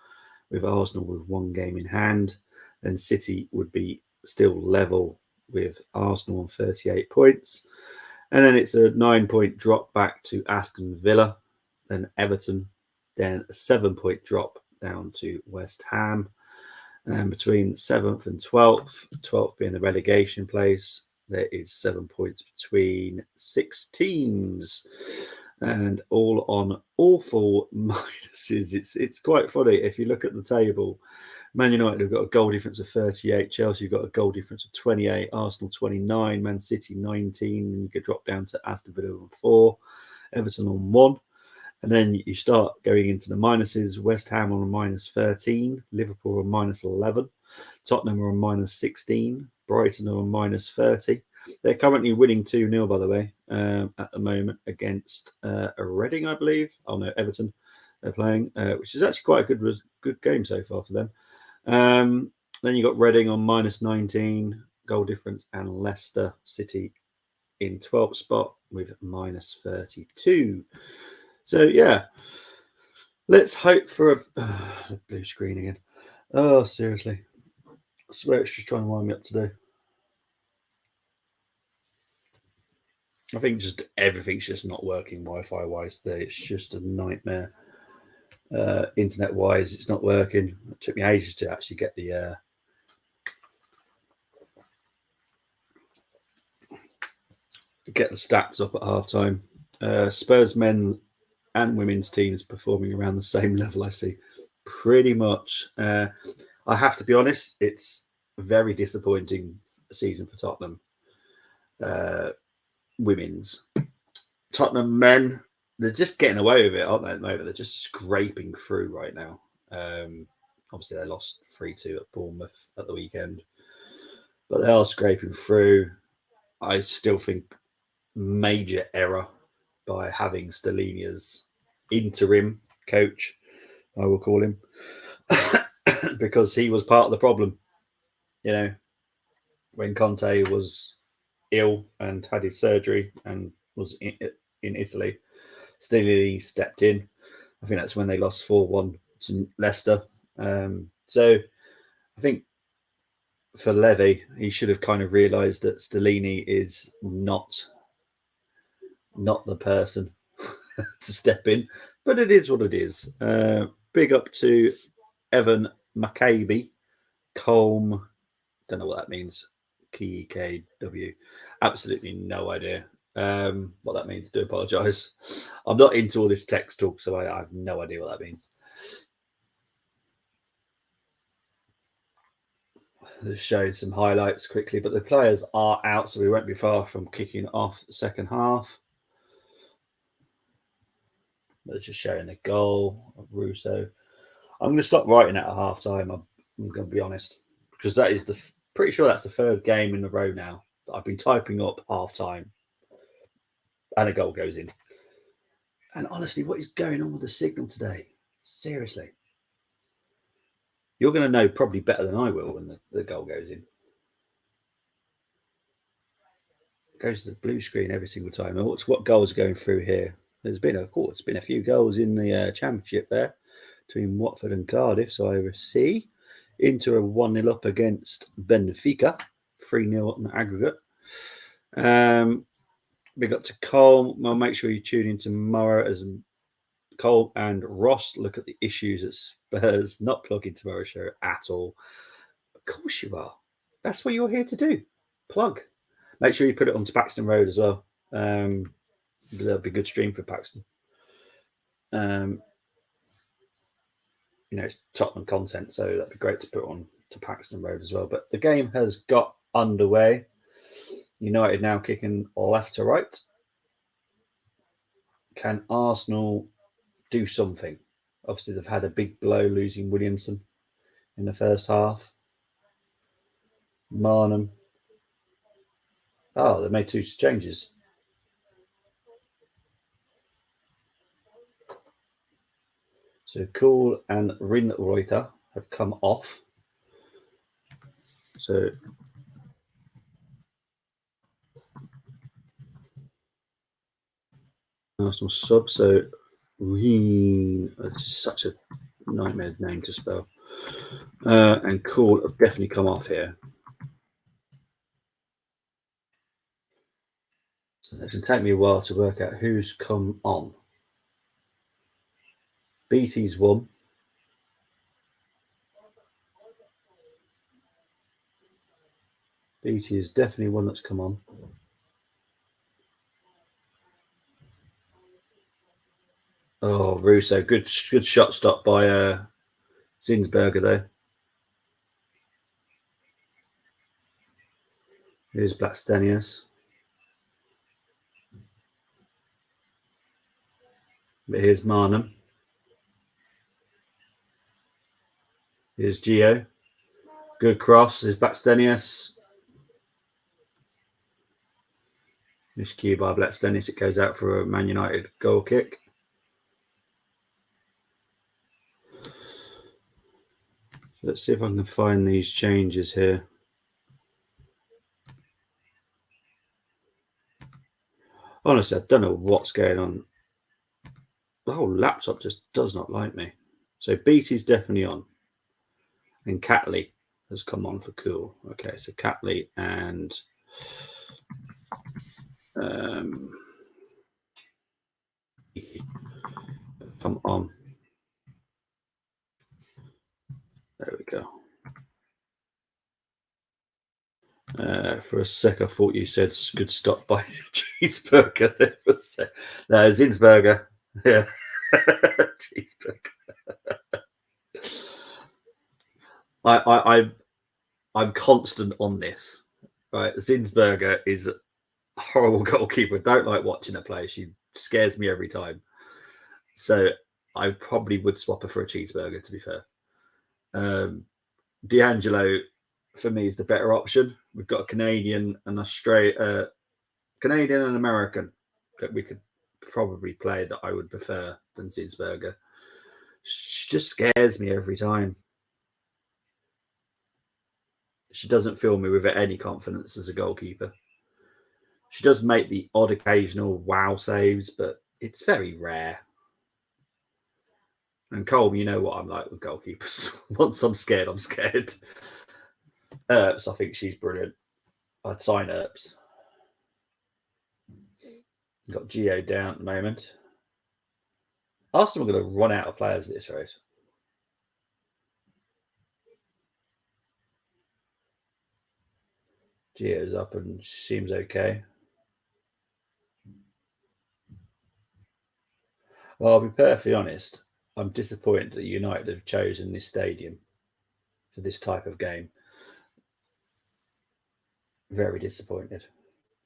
with 1 game in hand. Then City would be still level with Arsenal on 38 points. And then it's a 9-point drop back to Aston Villa, then Everton, then a 7-point drop down to West Ham. And between 7th and 12th, 12th being the relegation place, there is 7 points between 6 teams, and all on awful minuses. It's quite funny if you look at the table. Man United have got a goal difference of 38. Chelsea have got a goal difference of 28. Arsenal 29. Man City 19. And you could drop down to Aston Villa on 4. Everton on 1. And then you start going into the minuses. West Ham on a minus 13. Liverpool on minus 11. Tottenham are on minus 16. Brighton are on minus 30. They're currently winning 2-0, by the way, at the moment against Reading, I believe. Oh, no, Everton they're playing, which is actually quite a good game so far for them. Then you got Reading on minus 19 goal difference, and Leicester City in 12th spot with minus 32. So yeah, let's hope for a blue screen again. Oh, seriously, I swear it's just trying to wind me up today. I think just everything's just not working Wi-Fi wise today. It's just a nightmare. Internet wise, it's not working. It took me ages to actually get the stats up at halftime. Spurs men and women's teams performing around the same level. I see, pretty much. I have to be honest, it's a very disappointing season for Tottenham. Women's. Tottenham men, they're just getting away with it, aren't they, at the moment? They're just scraping through right now. Obviously, they lost 3-2 at Bournemouth at the weekend, but they are scraping through. I still think major error by having Stellini as interim coach, I will call him, because he was part of the problem. You know, when Conte was ill and had his surgery and was in Italy, Stellini stepped in. I think that's when they lost 4-1 to Leicester. So I think for Levy, he should have kind of realised that Stellini is not the person to step in, but it is what it is. Big up to Evan Maccabi, Colm. Don't know what that means. KW. Absolutely no idea what that means. Do apologise. I'm not into all this text talk, so I have no idea what that means. Just showing some highlights quickly, but the players are out, so we won't be far from kicking off the second half. They're just showing the goal of Russo. I'm going to stop writing at a half time. I'm going to be honest, because that is pretty sure that's the third game in a row now that I've been typing up half time and a goal goes in. And honestly, what is going on with the signal today? Seriously. You're going to know probably better than I will when the goal goes in. It goes to the blue screen every single time. And what goals are going through here? There's been a few goals in the Championship there between Watford and Cardiff. So I see Inter a 1-0 up against Benfica, 3-0 on aggregate. Big up to Cole. Well, make sure you tune in tomorrow as Cole and Ross look at the issues at Spurs. Not plugging tomorrow's show at all. Of course you are. That's what you're here to do. Plug. Make sure you put it onto Paxton Road as well. That'll be a good stream for Paxton. It's Tottenham content, so that'd be great to put on to Paxton Road as well. But the game has got underway. United now kicking left to right. Can Arsenal do something? Obviously, they've had a big blow losing Williamson in the first half. Marnham. Oh, they made 2 changes. So Kuhl and Rinreuter have come off. So Arsenal sub. So it's such a nightmare name to spell. And Kuhl have definitely come off here. So it's going to take me a while to work out who's come on. BT's won. BT is definitely one that's come on. Oh, Russo. Good shot stop by Zinsberger there. Here's Blackstenius. But here's Marnham. Here's Gio. Good cross. Here's Blackstenius. Miscue by Blackstenius. It goes out for a Man United goal kick. Let's see if I can find these changes here. Honestly, I don't know what's going on. The whole laptop just does not like me. So BT's definitely on. And Catley has come on for Cool. Okay, so Catley and come on. There we go. For a sec, I thought you said good stop by Cheeseburger. There for a sec. No, Zinsberger. Yeah. Cheeseburger. I'm constant on this. Right, Zinsberger is a horrible goalkeeper. Don't like watching her play. She scares me every time. So I probably would swap her for a Cheeseburger, to be fair. D'Angelo, for me, is the better option. We've got a Canadian and Canadian and American that we could probably play that I would prefer than Zinsberger. She just scares me every time. She doesn't fill me with any confidence as a goalkeeper. She does make the odd occasional wow saves, but it's very rare. And Colm, you know what I'm like with goalkeepers. Once I'm scared, I'm scared. Earps, I think she's brilliant. I'd sign Earps. Got Gio down at the moment. Arsenal are going to run out of players at this race. Gio's up and seems okay. Well, I'll be perfectly honest. I'm disappointed that United have chosen this stadium for this type of game. Very disappointed.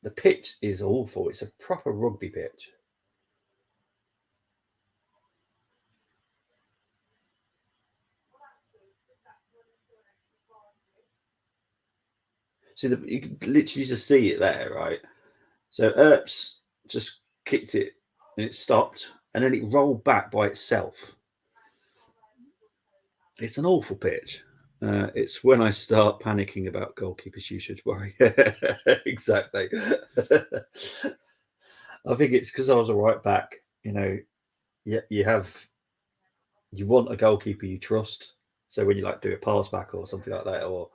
The pitch is awful. It's a proper rugby pitch. See, you can literally just see it there, right? So Earps just kicked it and it stopped, and then it rolled back by itself. It's an awful pitch. It's when I start panicking about goalkeepers you should worry. Exactly. I think it's because I was a right back. You know, you want a goalkeeper you trust. So when you like do a pass back or something like that, or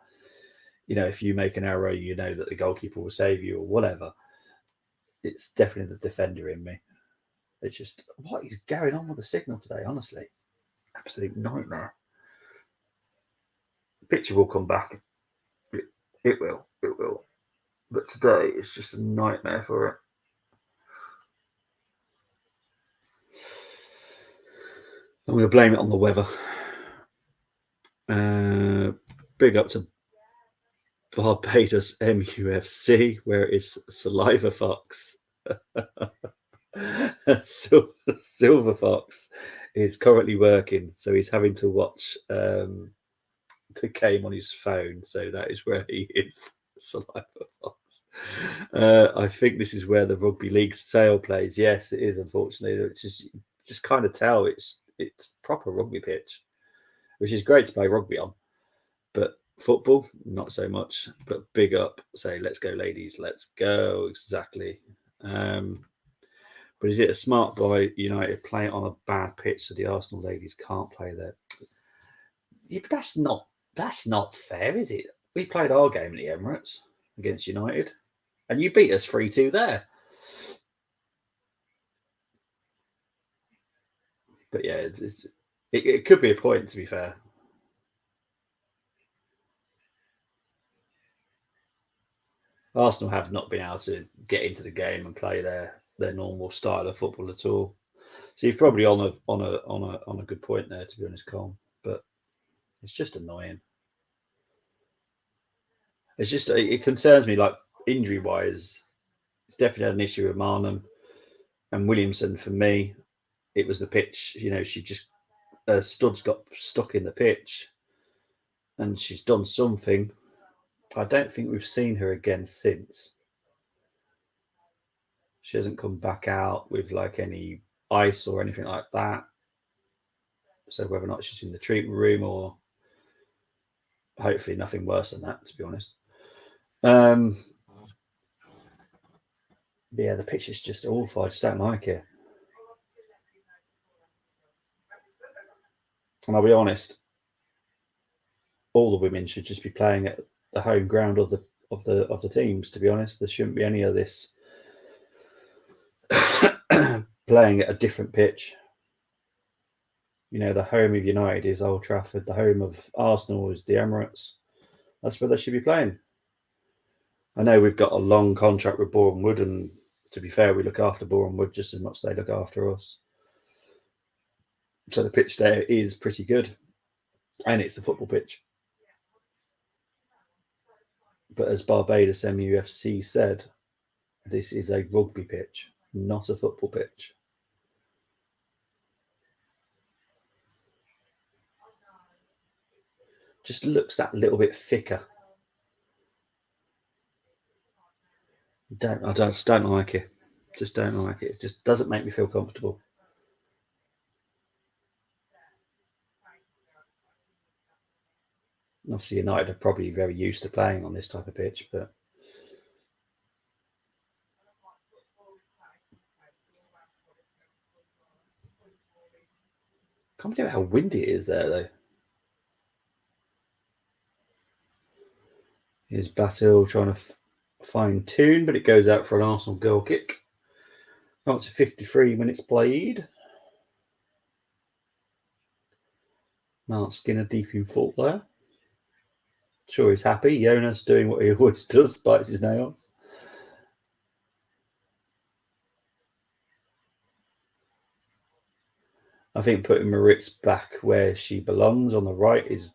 if you make an error, you know that the goalkeeper will save you or whatever. It's definitely the defender in me. It's just what is going on with the signal today, honestly. Absolute nightmare. The picture will come back. It will. It will. But today it's just a nightmare for it. I'm going to blame it on the weather. Big up to Barbados MUFC, where it is Saliva Fox. Silver Fox is currently working, so he's having to watch the game on his phone. So that is where he is. Saliva Fox. I think this is where the rugby league sale plays. Yes, it is. Unfortunately, it's just kind of tell it's proper rugby pitch, which is great to play rugby on, but football not so much. But big up, say let's go, ladies, let's go. Exactly. But is it a smart by United play it on a bad pitch so the Arsenal ladies can't play there? Yeah, but that's not fair, is it? We played our game at the Emirates against United, and you beat us 3-2 there. But yeah, it could be a point, to be fair. Arsenal have not been able to get into the game and play their normal style of football at all. So you're probably on a good point there, to be honest, Colm. But it's just annoying. It's just it concerns me, like injury wise. It's definitely had an issue with Marnham and Williamson. For me, it was the pitch. She just studs got stuck in the pitch, and she's done something. I don't think we've seen her again since. She hasn't come back out with like any ice or anything like that. So whether or not she's in the treatment room or hopefully nothing worse than that, to be honest. Yeah, the pitch is just awful. I just don't like it. And I'll be honest, all the women should just be playing at the home ground of the teams. To be honest, there shouldn't be any of this playing at a different pitch. The home of United is Old Trafford. The home of Arsenal is the Emirates. That's where they should be playing. I know we've got a long contract with Boreham Wood, and to be fair, we look after Boreham Wood just as much as they look after us. So the pitch there is pretty good, and it's a football pitch. But as Barbados MUFC said, this is a rugby pitch, not a football pitch. Just looks that little bit thicker. I just don't like it. Just don't like it. It just doesn't make me feel comfortable. Obviously, United are probably very used to playing on this type of pitch, but Can't believe how windy it is there, though. Here's Battle trying to fine tune, but it goes out for an Arsenal goal kick. Up to 53 minutes played. Mark Skinner deep in fault there. Sure, he's happy. Jonas doing what he always does, bites his nails. I think putting Maritz back where she belongs on the right is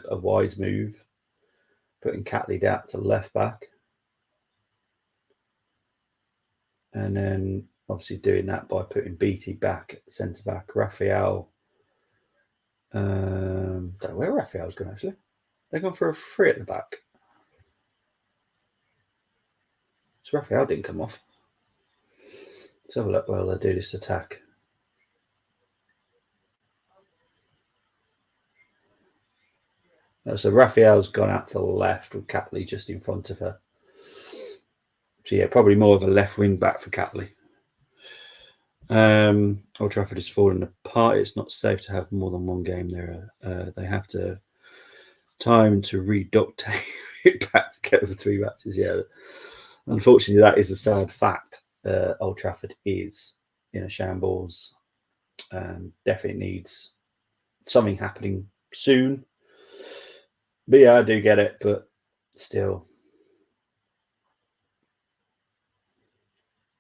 a wise move. Putting Catley out to left back. And then obviously doing that by putting Beattie back at centre back. Raphael. Don't know where Raphael's gone actually. They're going for a free at the back. So Raphael didn't come off. Let's have a look while they do this attack. So Raphael's gone out to the left with Catley just in front of her. So yeah, probably more of a left wing back for Catley. Old Trafford is falling apart. It's not safe to have more than one game there. They have to time to reductate it back together for 3 matches. Yeah, unfortunately, that is a sad fact. Old Trafford is in a shambles and definitely needs something happening soon. But yeah, I do get it, but still,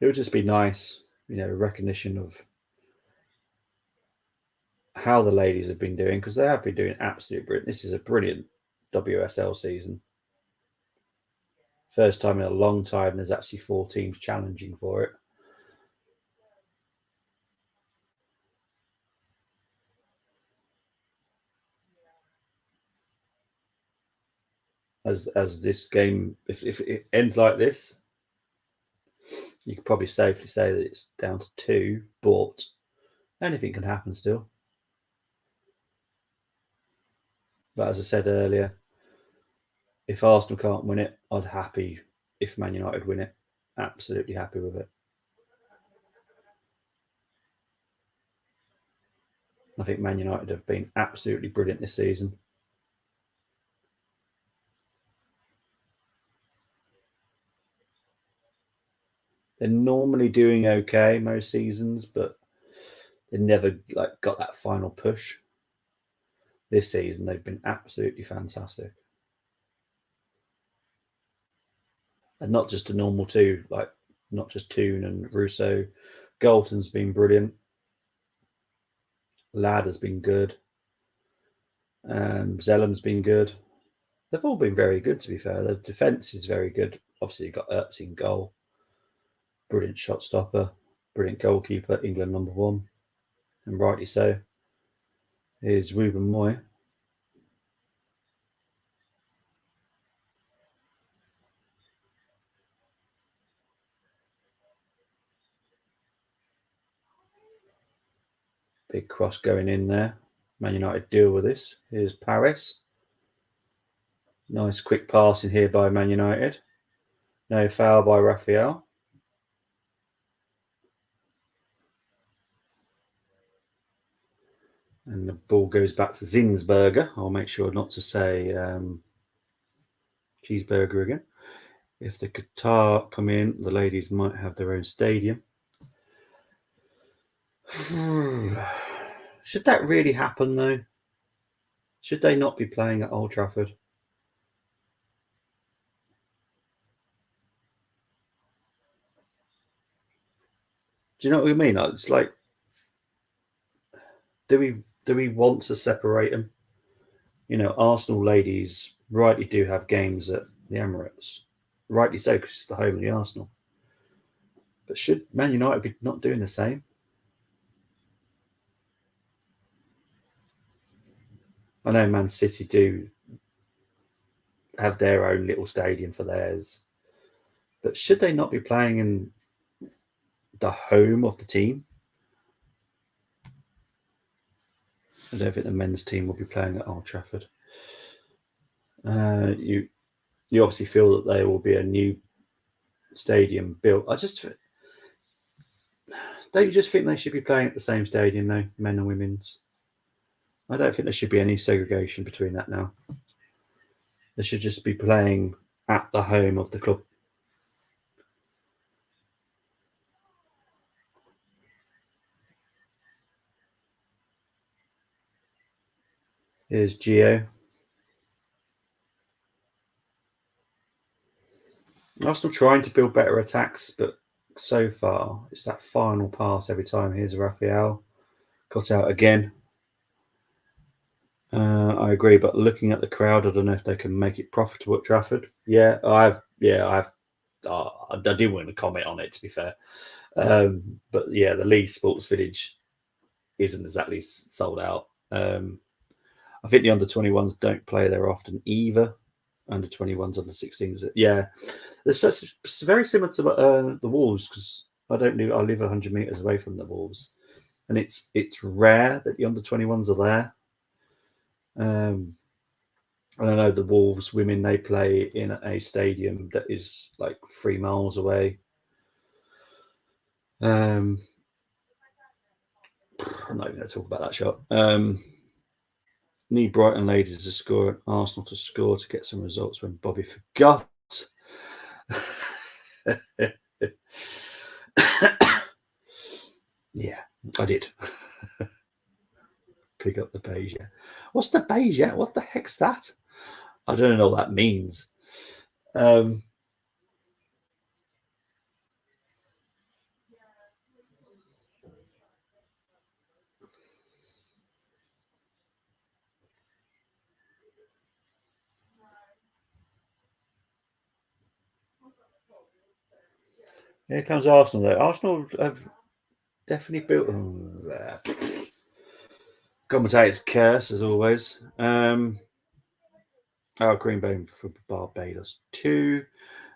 it would just be nice, recognition of how the ladies have been doing, because they have been doing absolutely brilliant. This is a brilliant WSL season. First time in a long time there's actually 4 teams challenging for it. As this game, if it ends like this, you could probably safely say that it's down to 2, but anything can happen still. But as I said earlier, if Arsenal can't win it, I'd happy if Man United win it. Absolutely happy with it. I think Man United have been absolutely brilliant this season. They're normally doing okay most seasons, but they never got that final push. This season, they've been absolutely fantastic. And not just a normal 2, not just Toon and Russo. Galton's been brilliant. Ladd has been good. Zellam's been good. They've all been very good, to be fair. The defence is very good. Obviously, you've got Ertz in goal. Brilliant shot stopper. Brilliant goalkeeper. England #1. And rightly so. Here's Ruben Moy. Big cross going in there. Man United deal with this. Here's Paris. Nice quick passing here by Man United. No foul by Raphael. And the ball goes back to Zinsberger. I'll make sure not to say cheeseburger again. If the Qatar come in, the ladies might have their own stadium. Should that really happen, though? Should they not be playing at Old Trafford? Do you know what I mean? It's like, do we want to separate them? Arsenal ladies rightly do have games at the Emirates. Rightly so, because it's the home of the Arsenal. But should Man United be not doing the same? I know Man City do have their own little stadium for theirs. But should they not be playing in the home of the team? I don't think the men's team will be playing at Old Trafford. You obviously feel that there will be a new stadium built. Don't you just think they should be playing at the same stadium, though, men and women's? I don't think there should be any segregation between that now. They should just be playing at the home of the club. Here's Gio. Arsenal trying to build better attacks, but so far it's that final pass every time. Here's Raphael. Got out again. I agree, but looking at the crowd, I don't know if they can make it profitable at Trafford. I didn't want to comment on it, to be fair. But yeah, the Leeds Sports Village isn't exactly sold out. I think the under-21s don't play there often either. Under-21s, under-16s. Yeah, it's very similar to the Wolves, because I live 100 meters away from the Wolves, and it's rare that the under-21s are there. And I know the Wolves women, they play in a stadium that is like 3 miles away. I'm not even going to talk about that shot. Need Brighton ladies to score and Arsenal to score to get some results when Bobby forgot. Yeah, I did. Pick up the beige. Yeah. What's the beige? Yeah, what the heck's that? I don't know what that means. Here comes Arsenal, though. Arsenal have definitely built. Commentator's curse, as always. Greenbone for Barbados 2.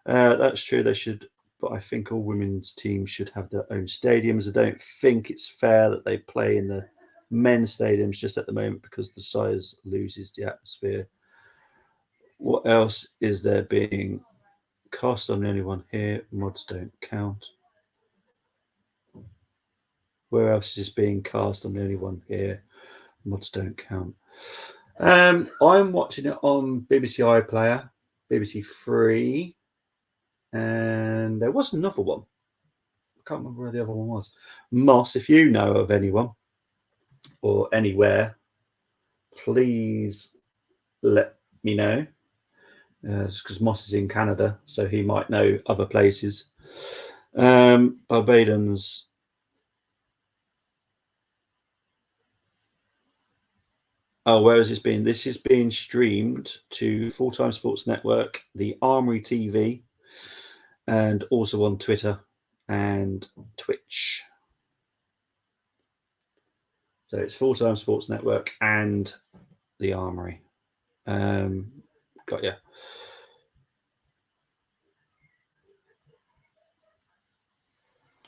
That's true. They should, but I think all women's teams should have their own stadiums. I don't think it's fair that they play in the men's stadiums just at the moment because the size loses the atmosphere. What else is there being cast on anyone here? Mods don't count. Where else is being cast on anyone here? Mods don't count. I'm watching it on BBC iPlayer, BBC Three, and there was another one. I can't remember where the other one was. Moss, if you know of anyone or anywhere, please let me know. Because Moss is in Canada, so he might know other places. Barbadans. Oh, where has this been? This is being streamed to Full Time Sports Network, the Armory TV, and also on Twitter and Twitch. So it's Full Time Sports Network and the Armory. Got you.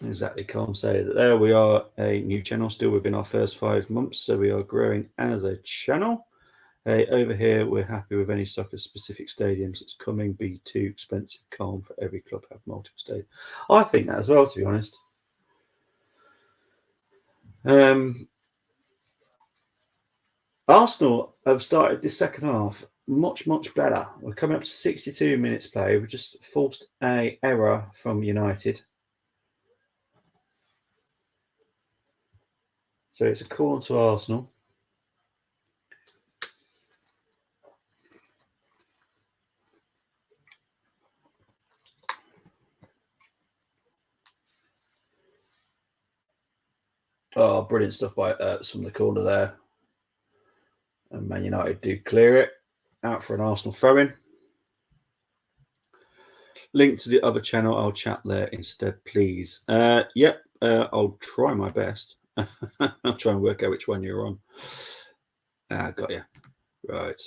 Exactly, can't say that. There we are, a new channel still within our first 5 months, so we are growing as a channel. Over here, we're happy with any soccer-specific stadiums that's coming. Be too expensive. Calm for every club have multiple stadiums. I think that as well, to be honest. Arsenal have started this second half much better. We're coming up to 62 minutes play. We just forced an error from United. So it's a corner to Arsenal. Oh, brilliant stuff by Ertz from the corner there. And Man United do clear it. Out for an Arsenal throw-in. Link to the other channel. I'll chat there instead, please. Yep, I'll try my best. I'll try and work out which one you're on. Got you. Right.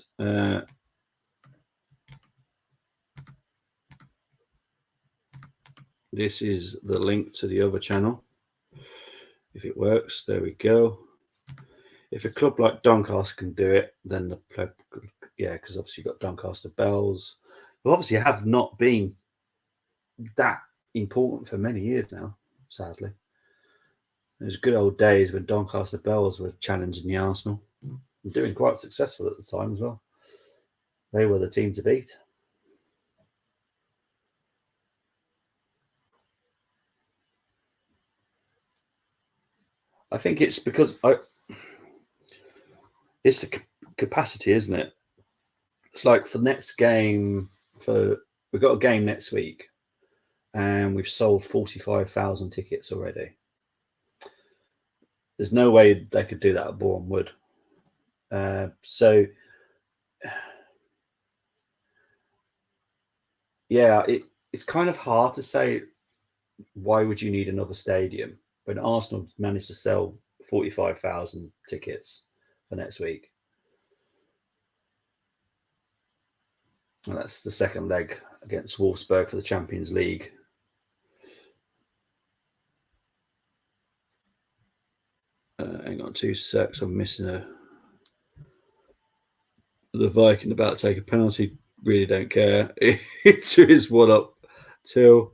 This is the link to the other channel. If it works, there we go. If a club like Doncaster can do it, then the club, yeah, because obviously you've got Doncaster Bells, who obviously have not been that important for many years now, sadly. There's good old days when Doncaster Bells were challenging the Arsenal. and doing quite successful at the time as well. They were the team to beat. I think it's because it's the capacity, isn't it? It's like for the next game, we've got a game next week, and we've sold 45,000 tickets already. There's no way they could do that at Boreham Wood. So, yeah, it's kind of hard to say why would you need another stadium when Arsenal managed to sell 45,000 tickets for next week. And that's the second leg against Wolfsburg for the Champions League. Hang on 2 secs. I'm missing the Viking about to take a penalty. Really don't care. It's his 1-up till.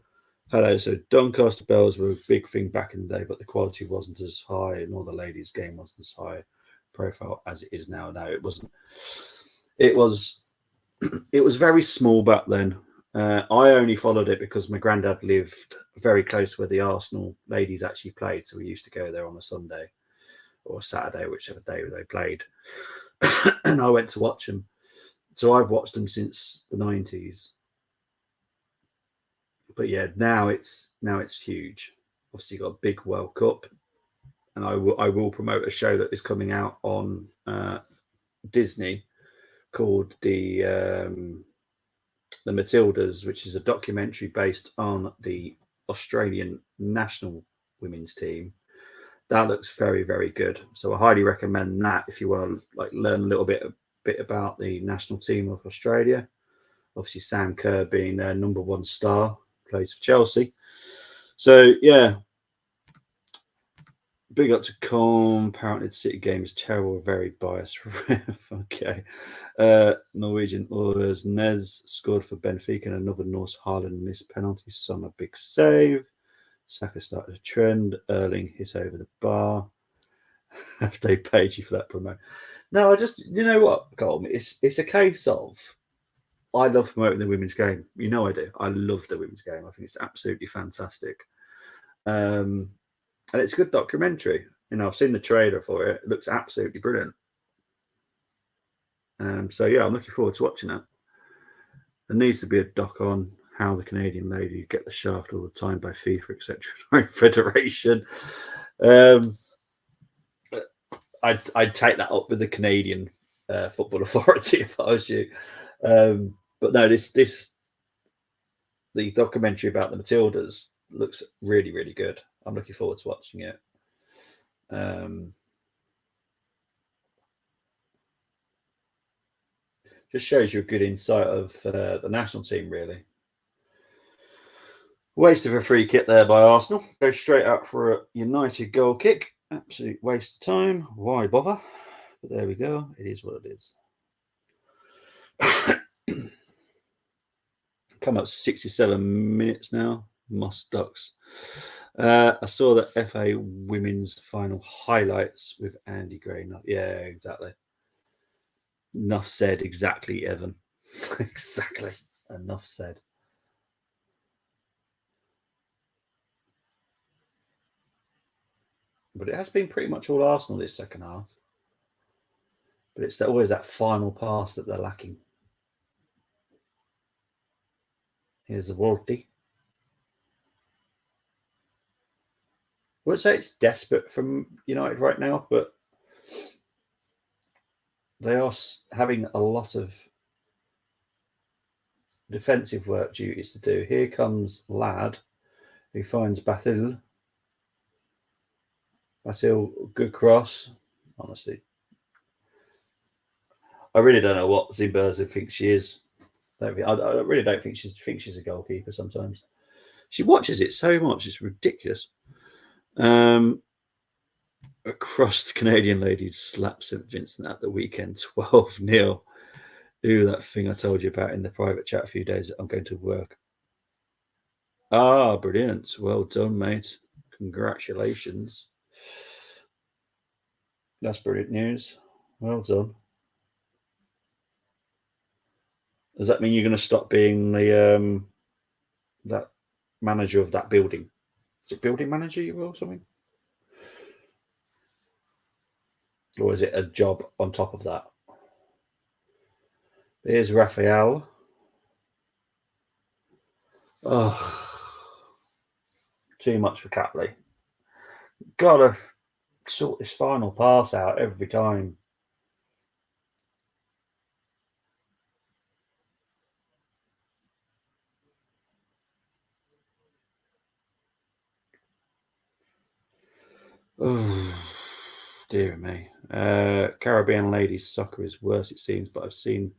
Hello. So Doncaster Bells were a big thing back in the day, but the quality wasn't as high, nor the ladies' game wasn't as high profile as it is now. No, it wasn't. It was very small back then. I only followed it because my granddad lived very close where the Arsenal ladies actually played, so we used to go there on a Sunday or a Saturday, whichever day they played, and I went to watch them. So I've watched them since the 90s. But yeah, now it's huge. Obviously, you've got a big World Cup, and I will promote a show that is coming out on Disney called the Matildas, which is a documentary based on the Australian national women's team. That looks very, very good. So I highly recommend that if you want to learn a little bit about the national team of Australia. Obviously, Sam Kerr being their number one star, plays for Chelsea. So yeah, big up to Com. Apparently, the City game is terrible, very biased. Okay. Norwegian orders. Nez scored for Benfica and another Norse Haaland missed penalty. Some a big save. Saka started a trend. Erling hit over the bar. Have they paid you for that promo? No, I just, you know what, Colm? It's a case of I love promoting the women's game. You know I do. I love the women's game. I think it's absolutely fantastic. And it's a good documentary. You know, I've seen the trailer for it. It looks absolutely brilliant. So yeah, I'm looking forward to watching that. There needs to be a doc on how the Canadian ladies get the shaft all the time by FIFA, etc. Federation. I'd take that up with the Canadian Football Authority if I was you. But no, the documentary about the Matildas looks really, really good. I'm looking forward to watching it. Just shows you a good insight of the national team, really. Waste of a free kick there by Arsenal. Go straight out for a United goal kick. Absolute waste of time. Why bother? But there we go. It is what it is. Come up 67 minutes now. Moss Ducks. I saw the FA Women's Final highlights with Andy Gray. Yeah, exactly. Enough said. Exactly, Evan. Exactly. Enough said. But it has been pretty much all Arsenal this second half. But it's always that final pass that they're lacking. Here's the Warty. I would say it's desperate from United right now, but they are having a lot of defensive work duties to do. Here comes Lad, who finds Batil. Batil, good cross. Honestly, I really don't know what Zimberza thinks she is. I really don't think she thinks she's a goalkeeper sometimes. She watches it so much, it's ridiculous. Across the Canadian ladies slap St Vincent at the weekend, 12-0. Ooh, that thing I told you about in the private chat a few days. I'm going to work. Ah, brilliant. Well done, mate. Congratulations. That's brilliant news. Well done. Does that mean you're going to stop being the that manager of that building? Is it building manager you will or something? Or is it a job on top of that? Here's Raphael. Oh, too much for Catley. Gotta sort this final pass out every time. Oh, dear me. Caribbean ladies soccer is worse, it seems, but I've seen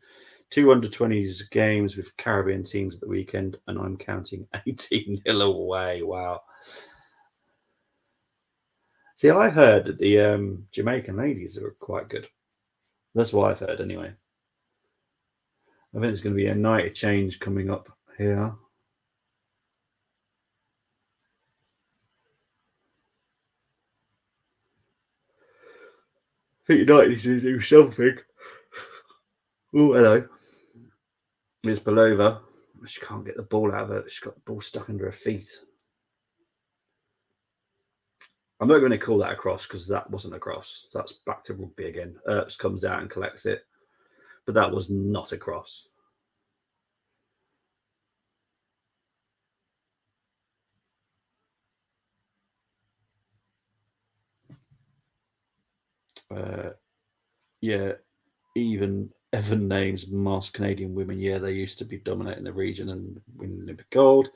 two under-20s games with Caribbean teams at the weekend, and I'm counting 18-0 away. Wow. See, I heard that the Jamaican ladies are quite good. That's what I've heard anyway. I think there's going to be a night of change coming up here. I think United needs to do something. Oh, hello. It's Belova. She can't get the ball out of it. She's got the ball stuck under her feet. I'm not going to call that a cross because that wasn't a cross. That's back to rugby again. Earps comes out and collects it. But that was not a cross. Yeah, even Evan names masked Canadian women. Yeah, they used to be dominating the region and winning Olympic gold,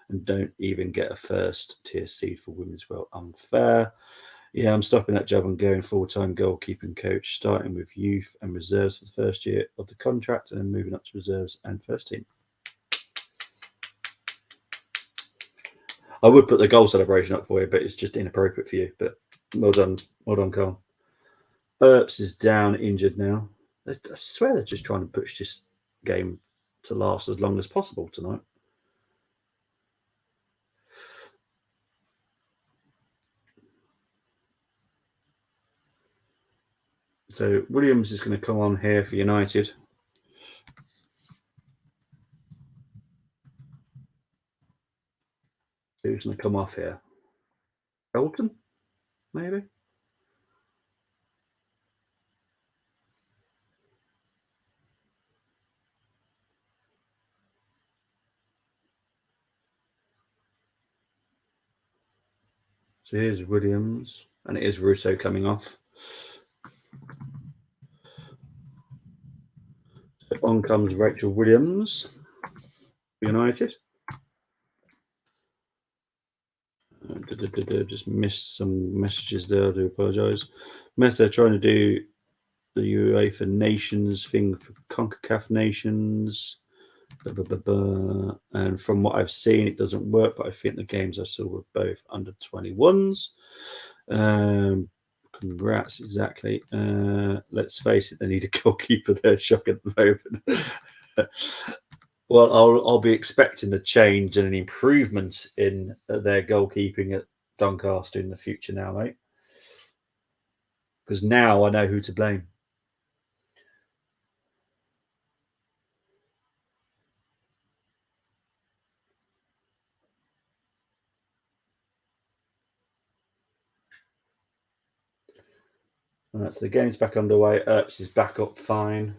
and don't even get a first tier seed for women's well. Unfair. Yeah, I'm stopping that job and going full-time goalkeeping coach, starting with youth and reserves for the first year of the contract, and then moving up to reserves and first team. I would put the goal celebration up for you, but it's just inappropriate for you. But well done, Carl. Earps is down, injured now. I swear they're just trying to push this game to last as long as possible tonight. So Williams is going to come on here for United. Who's going to come off here? Elton, maybe? So here's Williams, and it is Russo coming off. So on comes Rachel Williams, United. Just missed some messages there. I do apologise. Unless they're trying to do the UEFA Nations thing for CONCACAF Nations. And from what I've seen, it doesn't work, but I think the games I saw were both under 21s. Congrats, exactly. Let's face it, they need a goalkeeper. They're shocking at the moment. Well, I'll be expecting the change and an improvement in their goalkeeping at Doncaster in the future now, mate. Because now I know who to blame. All right, so the game's back underway. Earps is back up fine.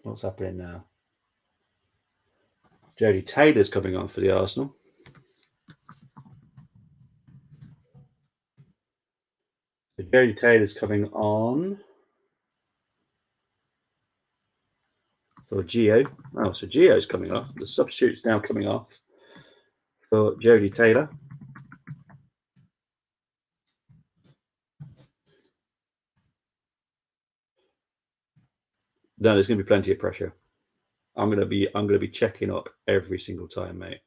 What's happening now? Jodie Taylor's coming on for the Arsenal. So Jodie Taylor's coming on for Gio. Oh, so Gio's coming off. The substitute's now coming off for Jodie Taylor. No, there's going to be plenty of pressure. I'm gonna be checking up every single time, mate.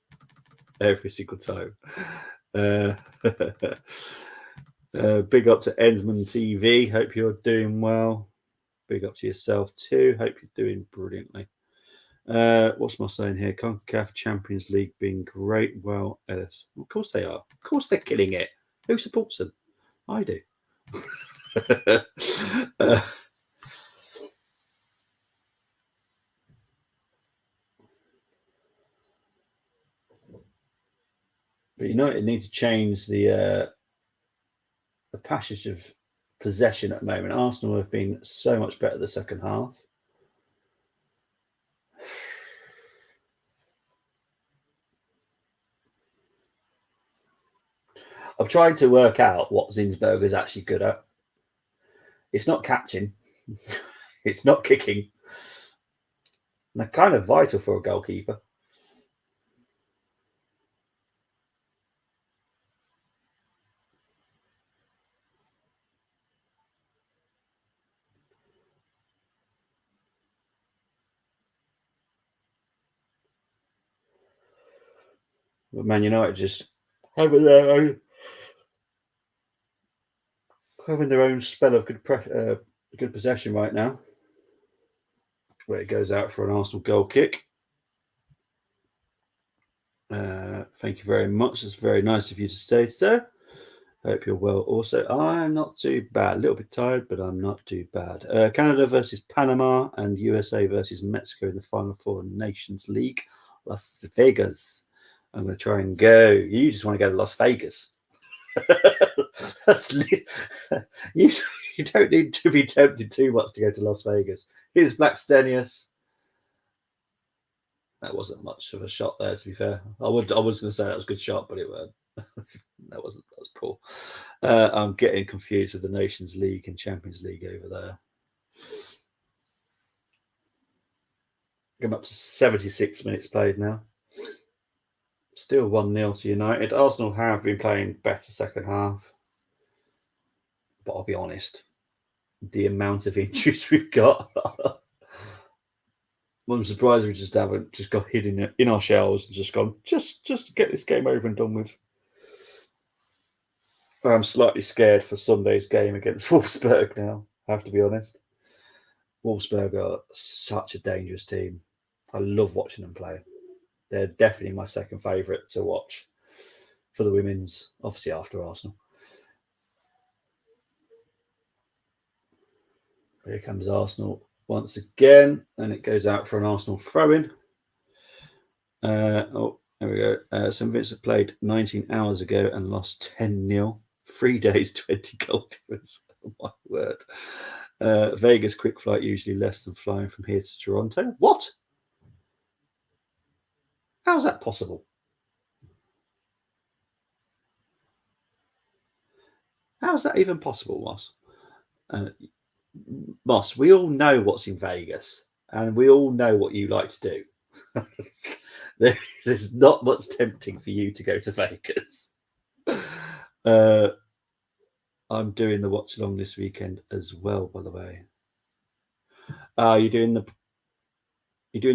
Every single time. Big up to Ensman TV. Hope you're doing well. Big up to yourself too. Hope you're doing brilliantly. What's my saying here? CONCACAF Champions League being great. Well, Ellis. Of course they are. Of course they're killing it. Who supports them? I do. But United need to change the passage of possession at the moment. Arsenal have been so much better the second half. I've tried to work out what Zinsberg is actually good at. It's not catching. It's not kicking. And they're kind of vital for a goalkeeper. But Man United just having their own spell of good possession right now. Where it goes out for an Arsenal goal kick. Thank you very much. It's very nice of you to say so. Hope you're well also. I'm not too bad. A little bit tired, but I'm not too bad. Canada versus Panama and USA versus Mexico in the Final Four Nations League. Las Vegas. I'm going to try and go. You just want to go to Las Vegas. you don't need to be tempted too much to go to Las Vegas. Here's Black Stenius. That wasn't much of a shot there, to be fair. I was going to say that was a good shot, but it weren't. That was poor. I'm getting confused with the Nations League and Champions League over there. I'm up to 76 minutes played now. Still 1-0 to United. Arsenal have been playing better second half. But I'll be honest, the amount of injuries we've got, I'm surprised we just haven't just got hidden in our shells and just gone, just get this game over and done with. I'm slightly scared for Sunday's game against Wolfsburg now, I have to be honest. Wolfsburg are such a dangerous team. I love watching them play. They're definitely my second favourite to watch for the women's, obviously after Arsenal. Here comes Arsenal once again, and it goes out for an Arsenal throw-in. There we go. St. Vincent played 19 hours ago and lost 10-0. 3 days, 20 goal difference. Oh my word. Vegas quick flight usually less than flying from here to Toronto. What? How's that possible? How's that even possible, Moss? Moss, we all know what's in Vegas, and we all know what you like to do. There's not much tempting for you to go to Vegas. I'm doing the watch along this weekend as well, by the way. You're doing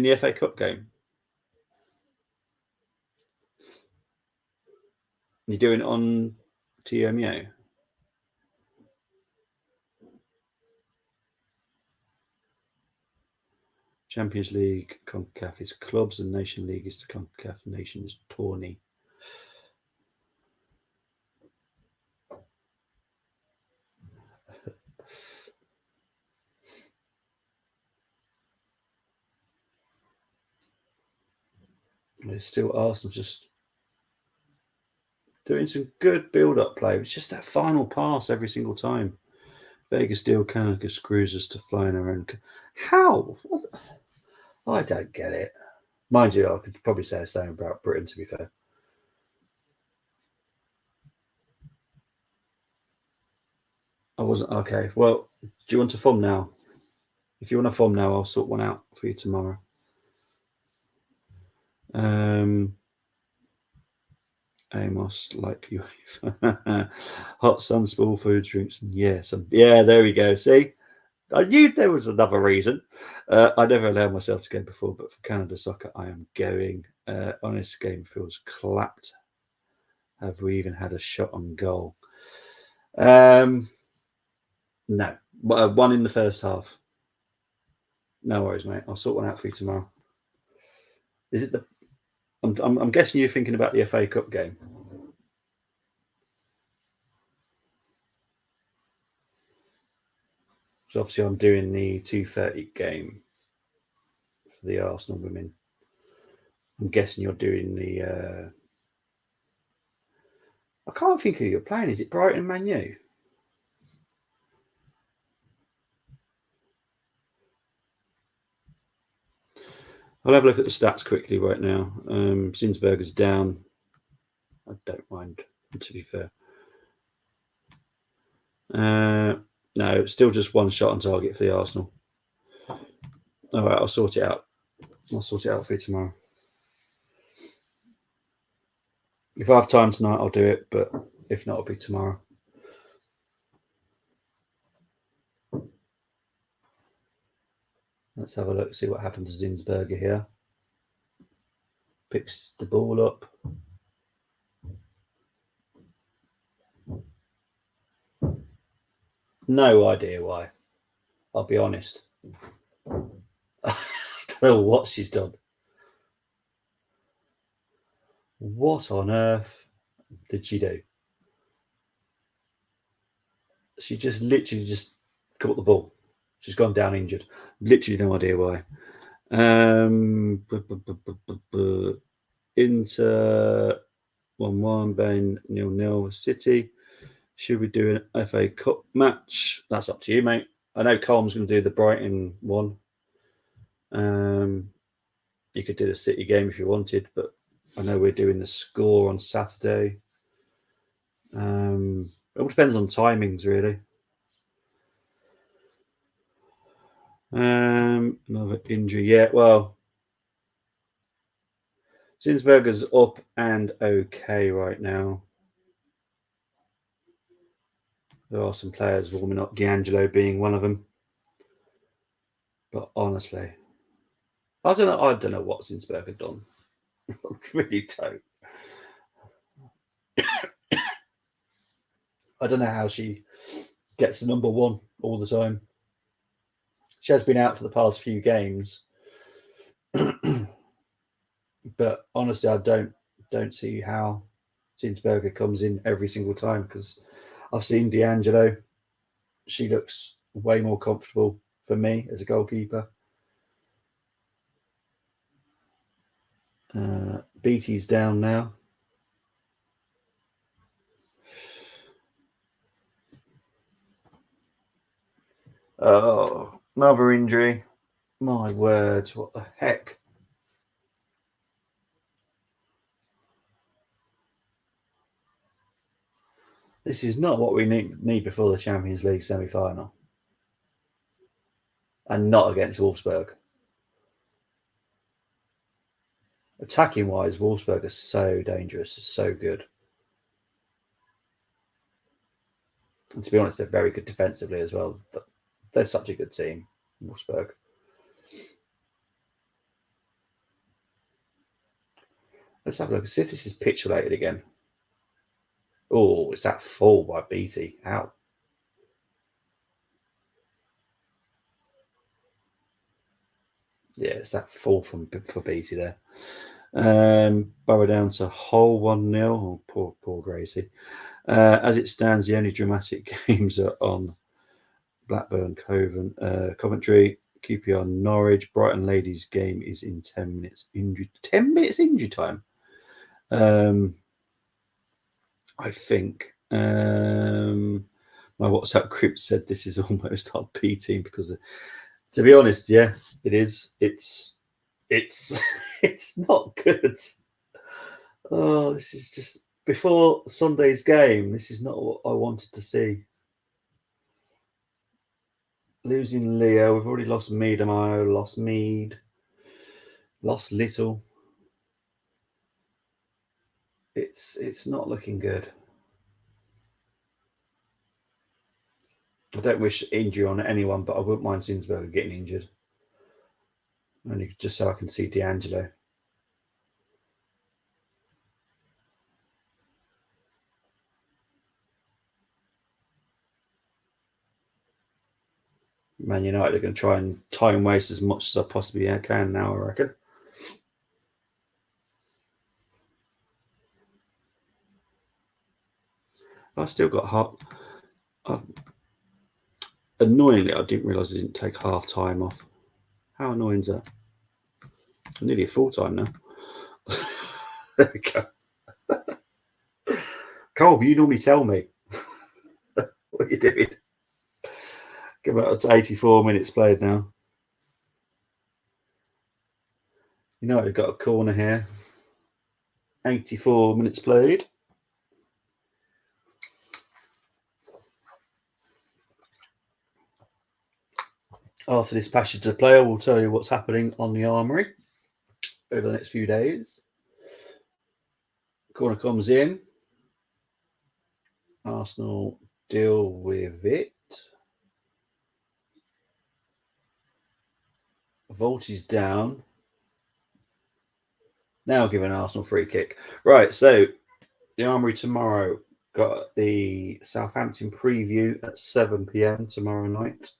the FA Cup game. You're doing it on TMO. Champions League, CONCACAF is clubs, and Nation League is the CONCACAF Nations tourney. It's still Arsenal just doing some good build-up play. It's just that final pass every single time. Vegas deal kind of screws us to flying around. How? What? I don't get it. Mind you, I could probably say the same about Britain, to be fair. I wasn't okay. Well, do you want a thumb now? If you want a thumb now, I'll sort one out for you tomorrow. Amos, like you. Hot sun, small food, drinks. Yeah, there we go. See? I knew there was another reason. I never allowed myself to go before, but for Canada Soccer, I am going. Honest game feels clapped. Have we even had a shot on goal? No. One in the first half. No worries, mate. I'll sort one out for you tomorrow. Is it the? I'm guessing you're thinking about the FA Cup game. So obviously, I'm doing the 2:30 game for the Arsenal women. I'm guessing you're doing the. I can't think who you're playing. Is it Brighton Man U? I'll have a look at the stats quickly right now. Zinsberger's down. I don't mind, to be fair. No, still just one shot on target for the Arsenal. All right, I'll sort it out. I'll sort it out for you tomorrow. If I have time tonight, I'll do it, but if not, it'll be tomorrow. Let's have a look, see what happened to Zinsberger here. Picks the ball up. No idea why. I'll be honest. I don't know what she's done. What on earth did she do? She just literally just caught the ball. She's gone down injured. Literally no idea why. Inter 1-1, Ben 0-0 City. Should we do an FA Cup match? That's up to you, mate. I know Colm's going to do the Brighton one. You could do the City game if you wanted, but I know we're doing the Score on Saturday. It all depends on timings, really. Another injury. Yeah, well, Zinsberger's up and okay right now. There are some players warming up, D'Angelo being one of them. But honestly, I don't know what Zinsberger done. I really don't. I don't know how she gets the number one all the time. She has been out for the past few games, but honestly, I don't see how Zinsberger comes in every single time because I've seen D'Angelo. She looks way more comfortable for me as a goalkeeper. Beatty's down now. Oh, another injury. My word, what the heck? This is not what we need before the Champions League semi-final. And not against Wolfsburg. Attacking-wise, Wolfsburg are so dangerous, so good. And to be honest, they're very good defensively as well. They're such a good team, Wolfsburg. Let's have a look. See if this is pitch related again. Oh, it's that fall by Beatty. Out. Yeah, it's that fall for Beatty there. Borough down to Hull 1-0. Oh, poor Gracie. As it stands, the only dramatic games are on Blackburn, Coventry, QPR, Norwich. Brighton Ladies game is in 10 minutes. 10 minutes injury time. I think. My WhatsApp group said this is almost our B team because, to be honest, yeah, it is. It's it's not good. Oh, this is just before Sunday's game. This is not what I wanted to see. Losing Leo, we've already lost Miedemar, lost Mead, lost Little. It's not looking good. I don't wish injury on anyone, but I wouldn't mind Zinsberger getting injured. Only just so I can see D'Angelo. Man United are going to try and time waste as much as I possibly can now, I reckon. I still got annoyingly, I didn't realise I didn't take half time off. How annoying is that? I'm nearly a full time now. There we go. Colby, you normally tell me what you're doing. Come out to 84 minutes played now. United got a corner here. 84 minutes played. After this passage to the player, we'll tell you what's happening on the Armoury over the next few days. Corner comes in. Arsenal deal with it. Voltage down. Now giving Arsenal free kick. Right, so the Armoury tomorrow got the Southampton preview at 7 p.m. tomorrow night,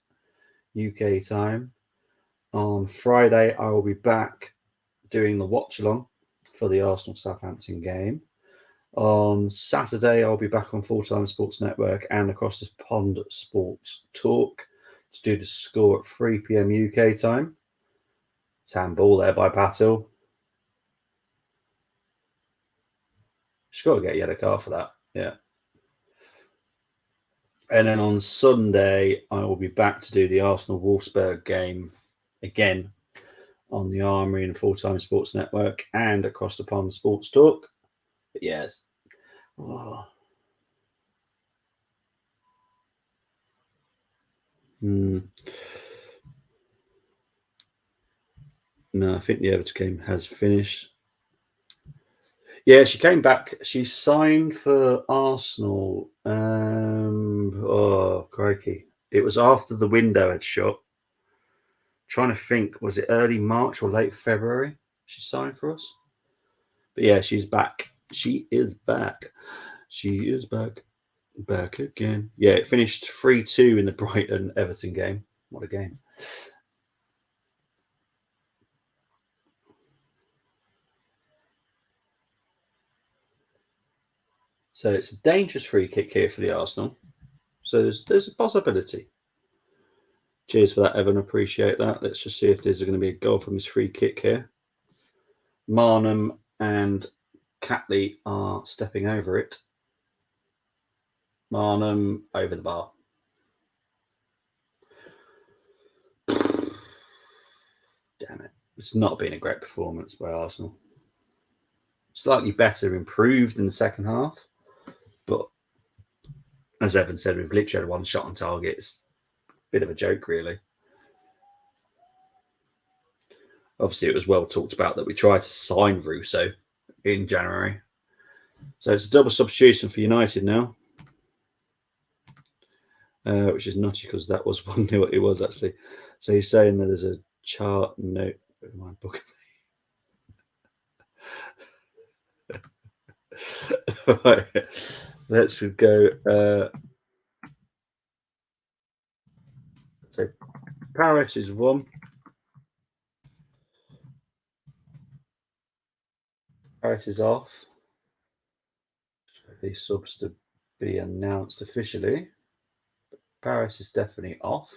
UK time. On Friday, I will be back doing the watch-along for the Arsenal-Southampton game. On Saturday, I'll be back on Full-Time Sports Network and across the pond Sports Talk to do the score at 3 p.m. UK time. It's handball there by Patil. She's got to get a yellow card for that. Yeah. And then on Sunday, I will be back to do the Arsenal-Wolfsburg game again on the Armoury and Full-Time Sports Network and across the pond Sports Talk. But yes. Oh. No, I think the Everton game has finished. Yeah, she came back. She signed for Arsenal. Oh, crikey. It was after the window had shut. Trying to think, was it early March or late February she signed for us? But yeah, she's back. She is back. She is back. Back again. Yeah, it finished 3-2 in the Brighton Everton game. What a game. So it's a dangerous free kick here for the Arsenal. So there's a possibility. Cheers for that, Evan. Appreciate that. Let's just see if there's going to be a goal from his free kick here. Marnham and Catley are stepping over it. Marnham over the bar. Damn it. It's not been a great performance by Arsenal. Slightly better, improved in the second half. But as Evan said, we've literally had one shot on target. It's a bit of a joke, really. Obviously, it was well talked about that we tried to sign Russo in January. So it's a double substitution for United now. Which is nutty because that was 1-0 it was actually. So he's saying that there's a chart note in my book. Right. Let's go. So Paris is 1. Paris is off. These subs to be announced officially. Paris is definitely off.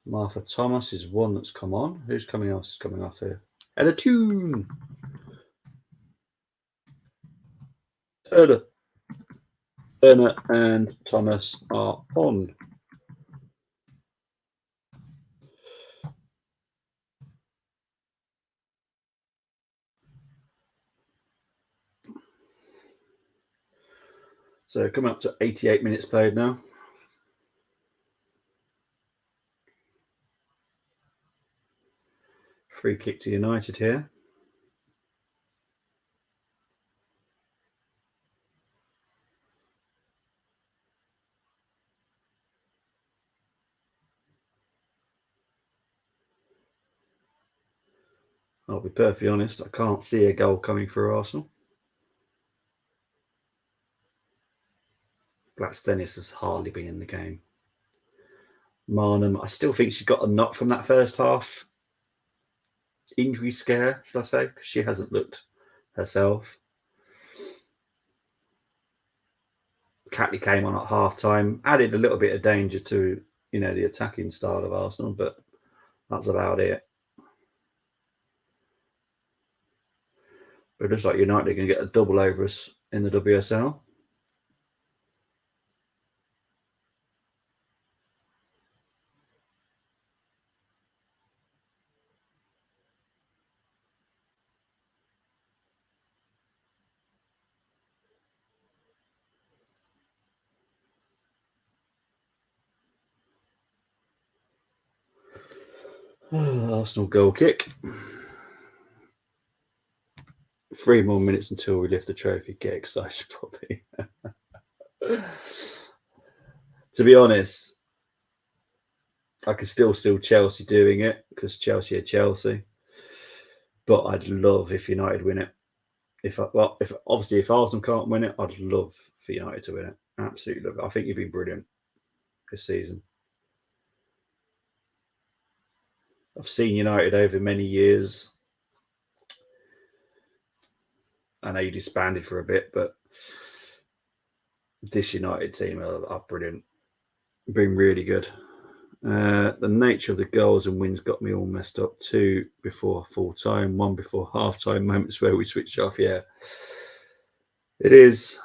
Martha Thomas is 1 that's come on. Who's coming else is coming off here? And a tune. Turner and Thomas are on. So coming up to 88 minutes played now. Free kick to United here. I'll be perfectly honest, I can't see a goal coming for Arsenal. Blackstenius has hardly been in the game. Marnham, I still think she got a knock from that first half. Injury scare, should I say? Because she hasn't looked herself. Catley came on at half time, added a little bit of danger to, the attacking style of Arsenal, but that's about it. But it looks like United are going to get a double over us in the WSL. Arsenal goal kick. 3 more minutes until we lift the trophy. Get excited, Bobby. To be honest, I could still Chelsea doing it because Chelsea are Chelsea. But I'd love if United win it. If Arsenal can't win it, I'd love for United to win it. Absolutely love it. I think you've been brilliant this season. I've seen United over many years. I know you disbanded for a bit, but this United team are brilliant. Been really good. The nature of the goals and wins got me all messed up. 2 before full time, 1 before half time, moments where we switched off. Yeah, it is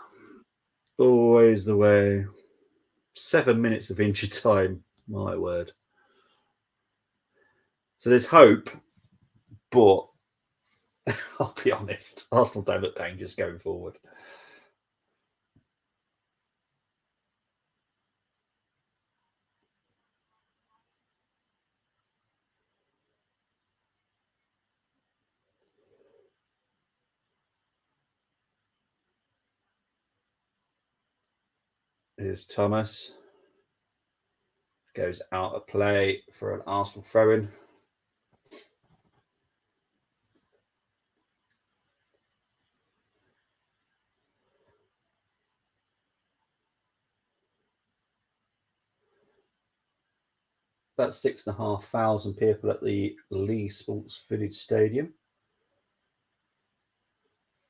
always the way. 7 minutes of injury time, my word. So there's hope, but I'll be honest, Arsenal don't look dangerous going forward. Here's Thomas. Goes out of play for an Arsenal throw-in. About 6,500 people at the Lee Sports Village Stadium.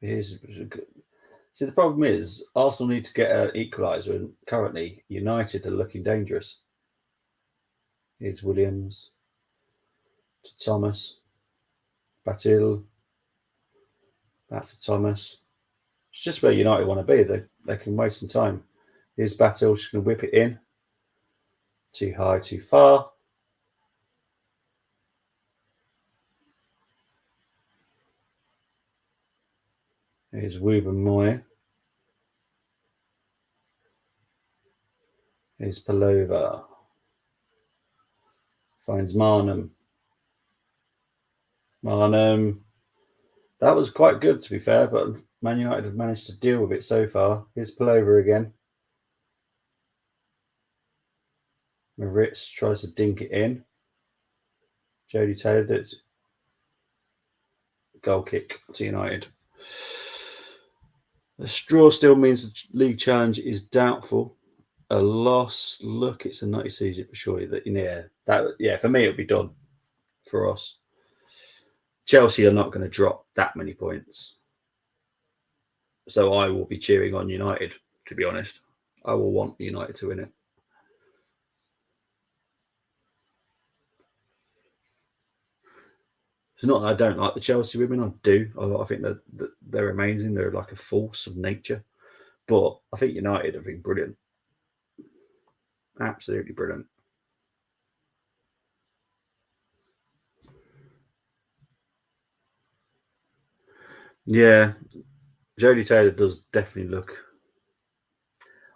See, the problem is Arsenal need to get an equaliser, and currently United are looking dangerous. Here's Williams to Thomas. Batil. Back to Thomas. It's just where United want to be. They can waste some time. Here's Batil. She's going to whip it in. Too high, too far. Here's Ruben Moy. Here's Palova. Finds Marnham. That was quite good, to be fair, but Man United have managed to deal with it so far. Here's Palova again. Maritz tries to dink it in. Jodie Taylor does. Goal kick to United. The straw still means the league challenge is doubtful. A loss. Look, it's a nutty season for surely. For me it'll be done for us. Chelsea are not going to drop that many points. So I will be cheering on United, to be honest. I will want United to win it. It's not that I don't like the Chelsea women. I do. I think that they're amazing. They're like a force of nature. But I think United have been brilliant. Absolutely brilliant. Yeah. Jodie Taylor does definitely look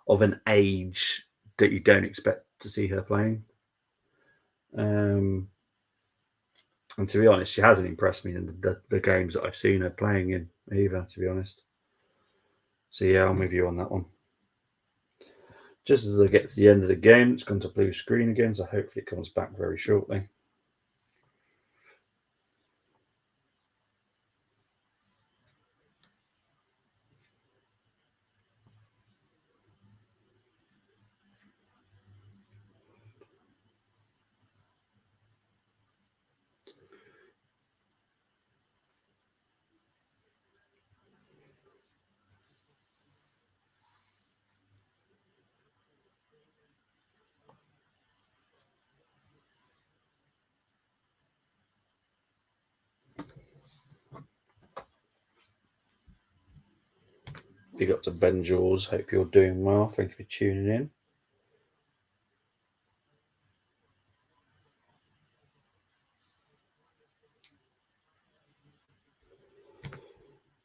of an age that you don't expect to see her playing. And to be honest, she hasn't impressed me in the games that I've seen her playing in either, to be honest. So yeah, I'm with you on that one. Just as I get to the end of the game, it's gone to blue screen again, so hopefully it comes back very shortly. Big up to Ben Jaws. Hope you're doing well. Thank you for tuning in.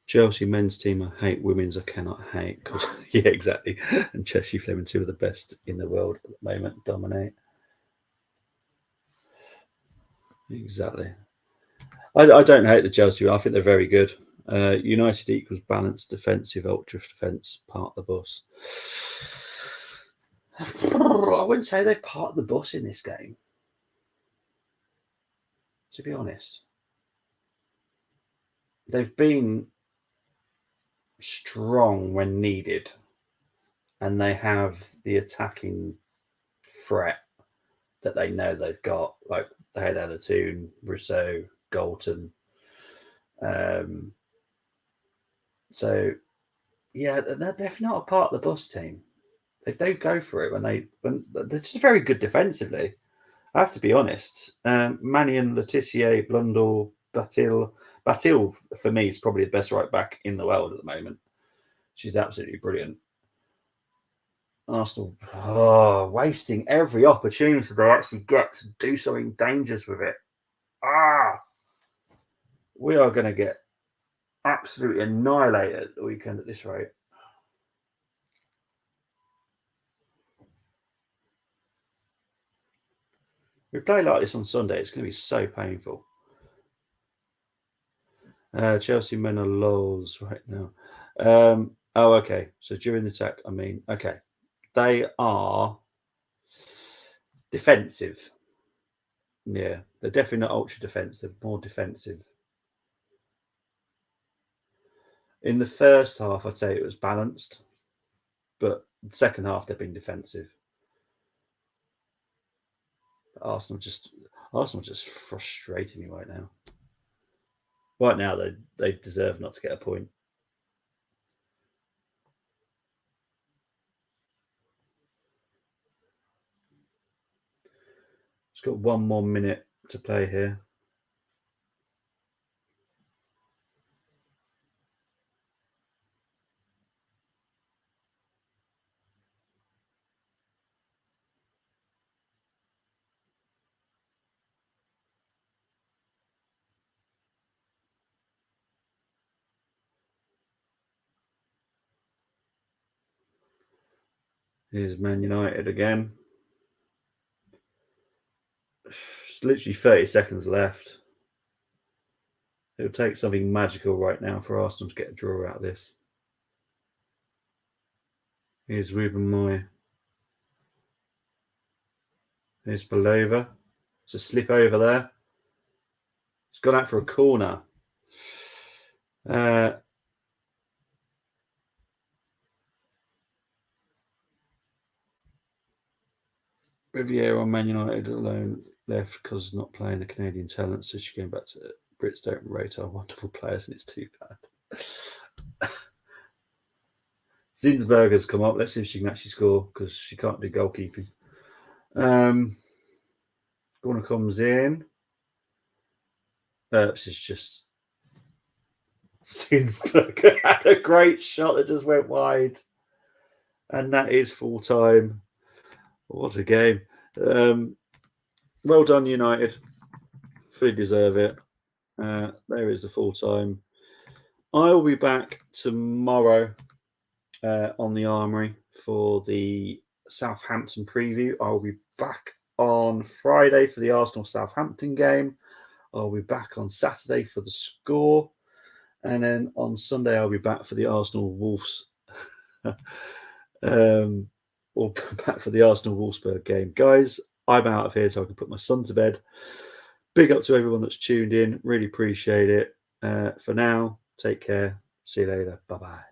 Chelsea men's team, I hate. Women's, I cannot hate. Cause, yeah, exactly. And Chelsea Fleming, two of the best in the world at the moment, dominate. Exactly. I don't hate the Chelsea. I think they're very good. United equals balanced defensive, ultra defense, part of the bus. I wouldn't say they've part of the bus in this game, to be honest. They've been strong when needed, and they have the attacking threat that they know they've got. Like they had Alatoon, Rousseau, Galton. So yeah, they're definitely not a part of the bus team. They do go for it when they're just very good defensively. I have to be honest. Mannion, Letitia, Blundell, Batil for me is probably the best right back in the world at the moment. She's absolutely brilliant. Arsenal wasting every opportunity they actually get to do something dangerous with it. We are going to get absolutely annihilated the weekend at this rate. We play like this on Sunday, it's going to be so painful. Chelsea men are lols right now. Okay. So during the attack, okay. They are defensive. Yeah, they're definitely not ultra defensive, more defensive. In the first half, I'd say it was balanced, but the second half, they've been defensive. Arsenal just frustrating me right now. Right now, they deserve not to get a point. It's got 1 more minute to play here. Here's Man United again. It's literally 30 seconds left. It'll take something magical right now for Arsenal to get a draw out of this. Here's Ruben Moy. Here's Belova. It's a slip over there. It's gone out for a corner. Riviera on Man United alone left because not playing the Canadian talent, so she's going back to Brits don't rate our wonderful players, and it's too bad. Zinsberger's come up. Let's see if she can actually score because she can't do goalkeeping. Corner comes in. This is just Zinsberger had a great shot that just went wide, and that is full time. What a game! Well done, United. Fully deserve it. There is the full time. I'll be back tomorrow on the Armory for the Southampton preview. I'll be back on Friday for the Arsenal Southampton game. I'll be back on Saturday for the score. And then on Sunday, I'll be back for the Arsenal Wolves. Or back for the Arsenal Wolfsburg game. Guys, I'm out of here so I can put my son to bed. Big up to everyone that's tuned in. Really appreciate it. For now, take care. See you later. Bye-bye.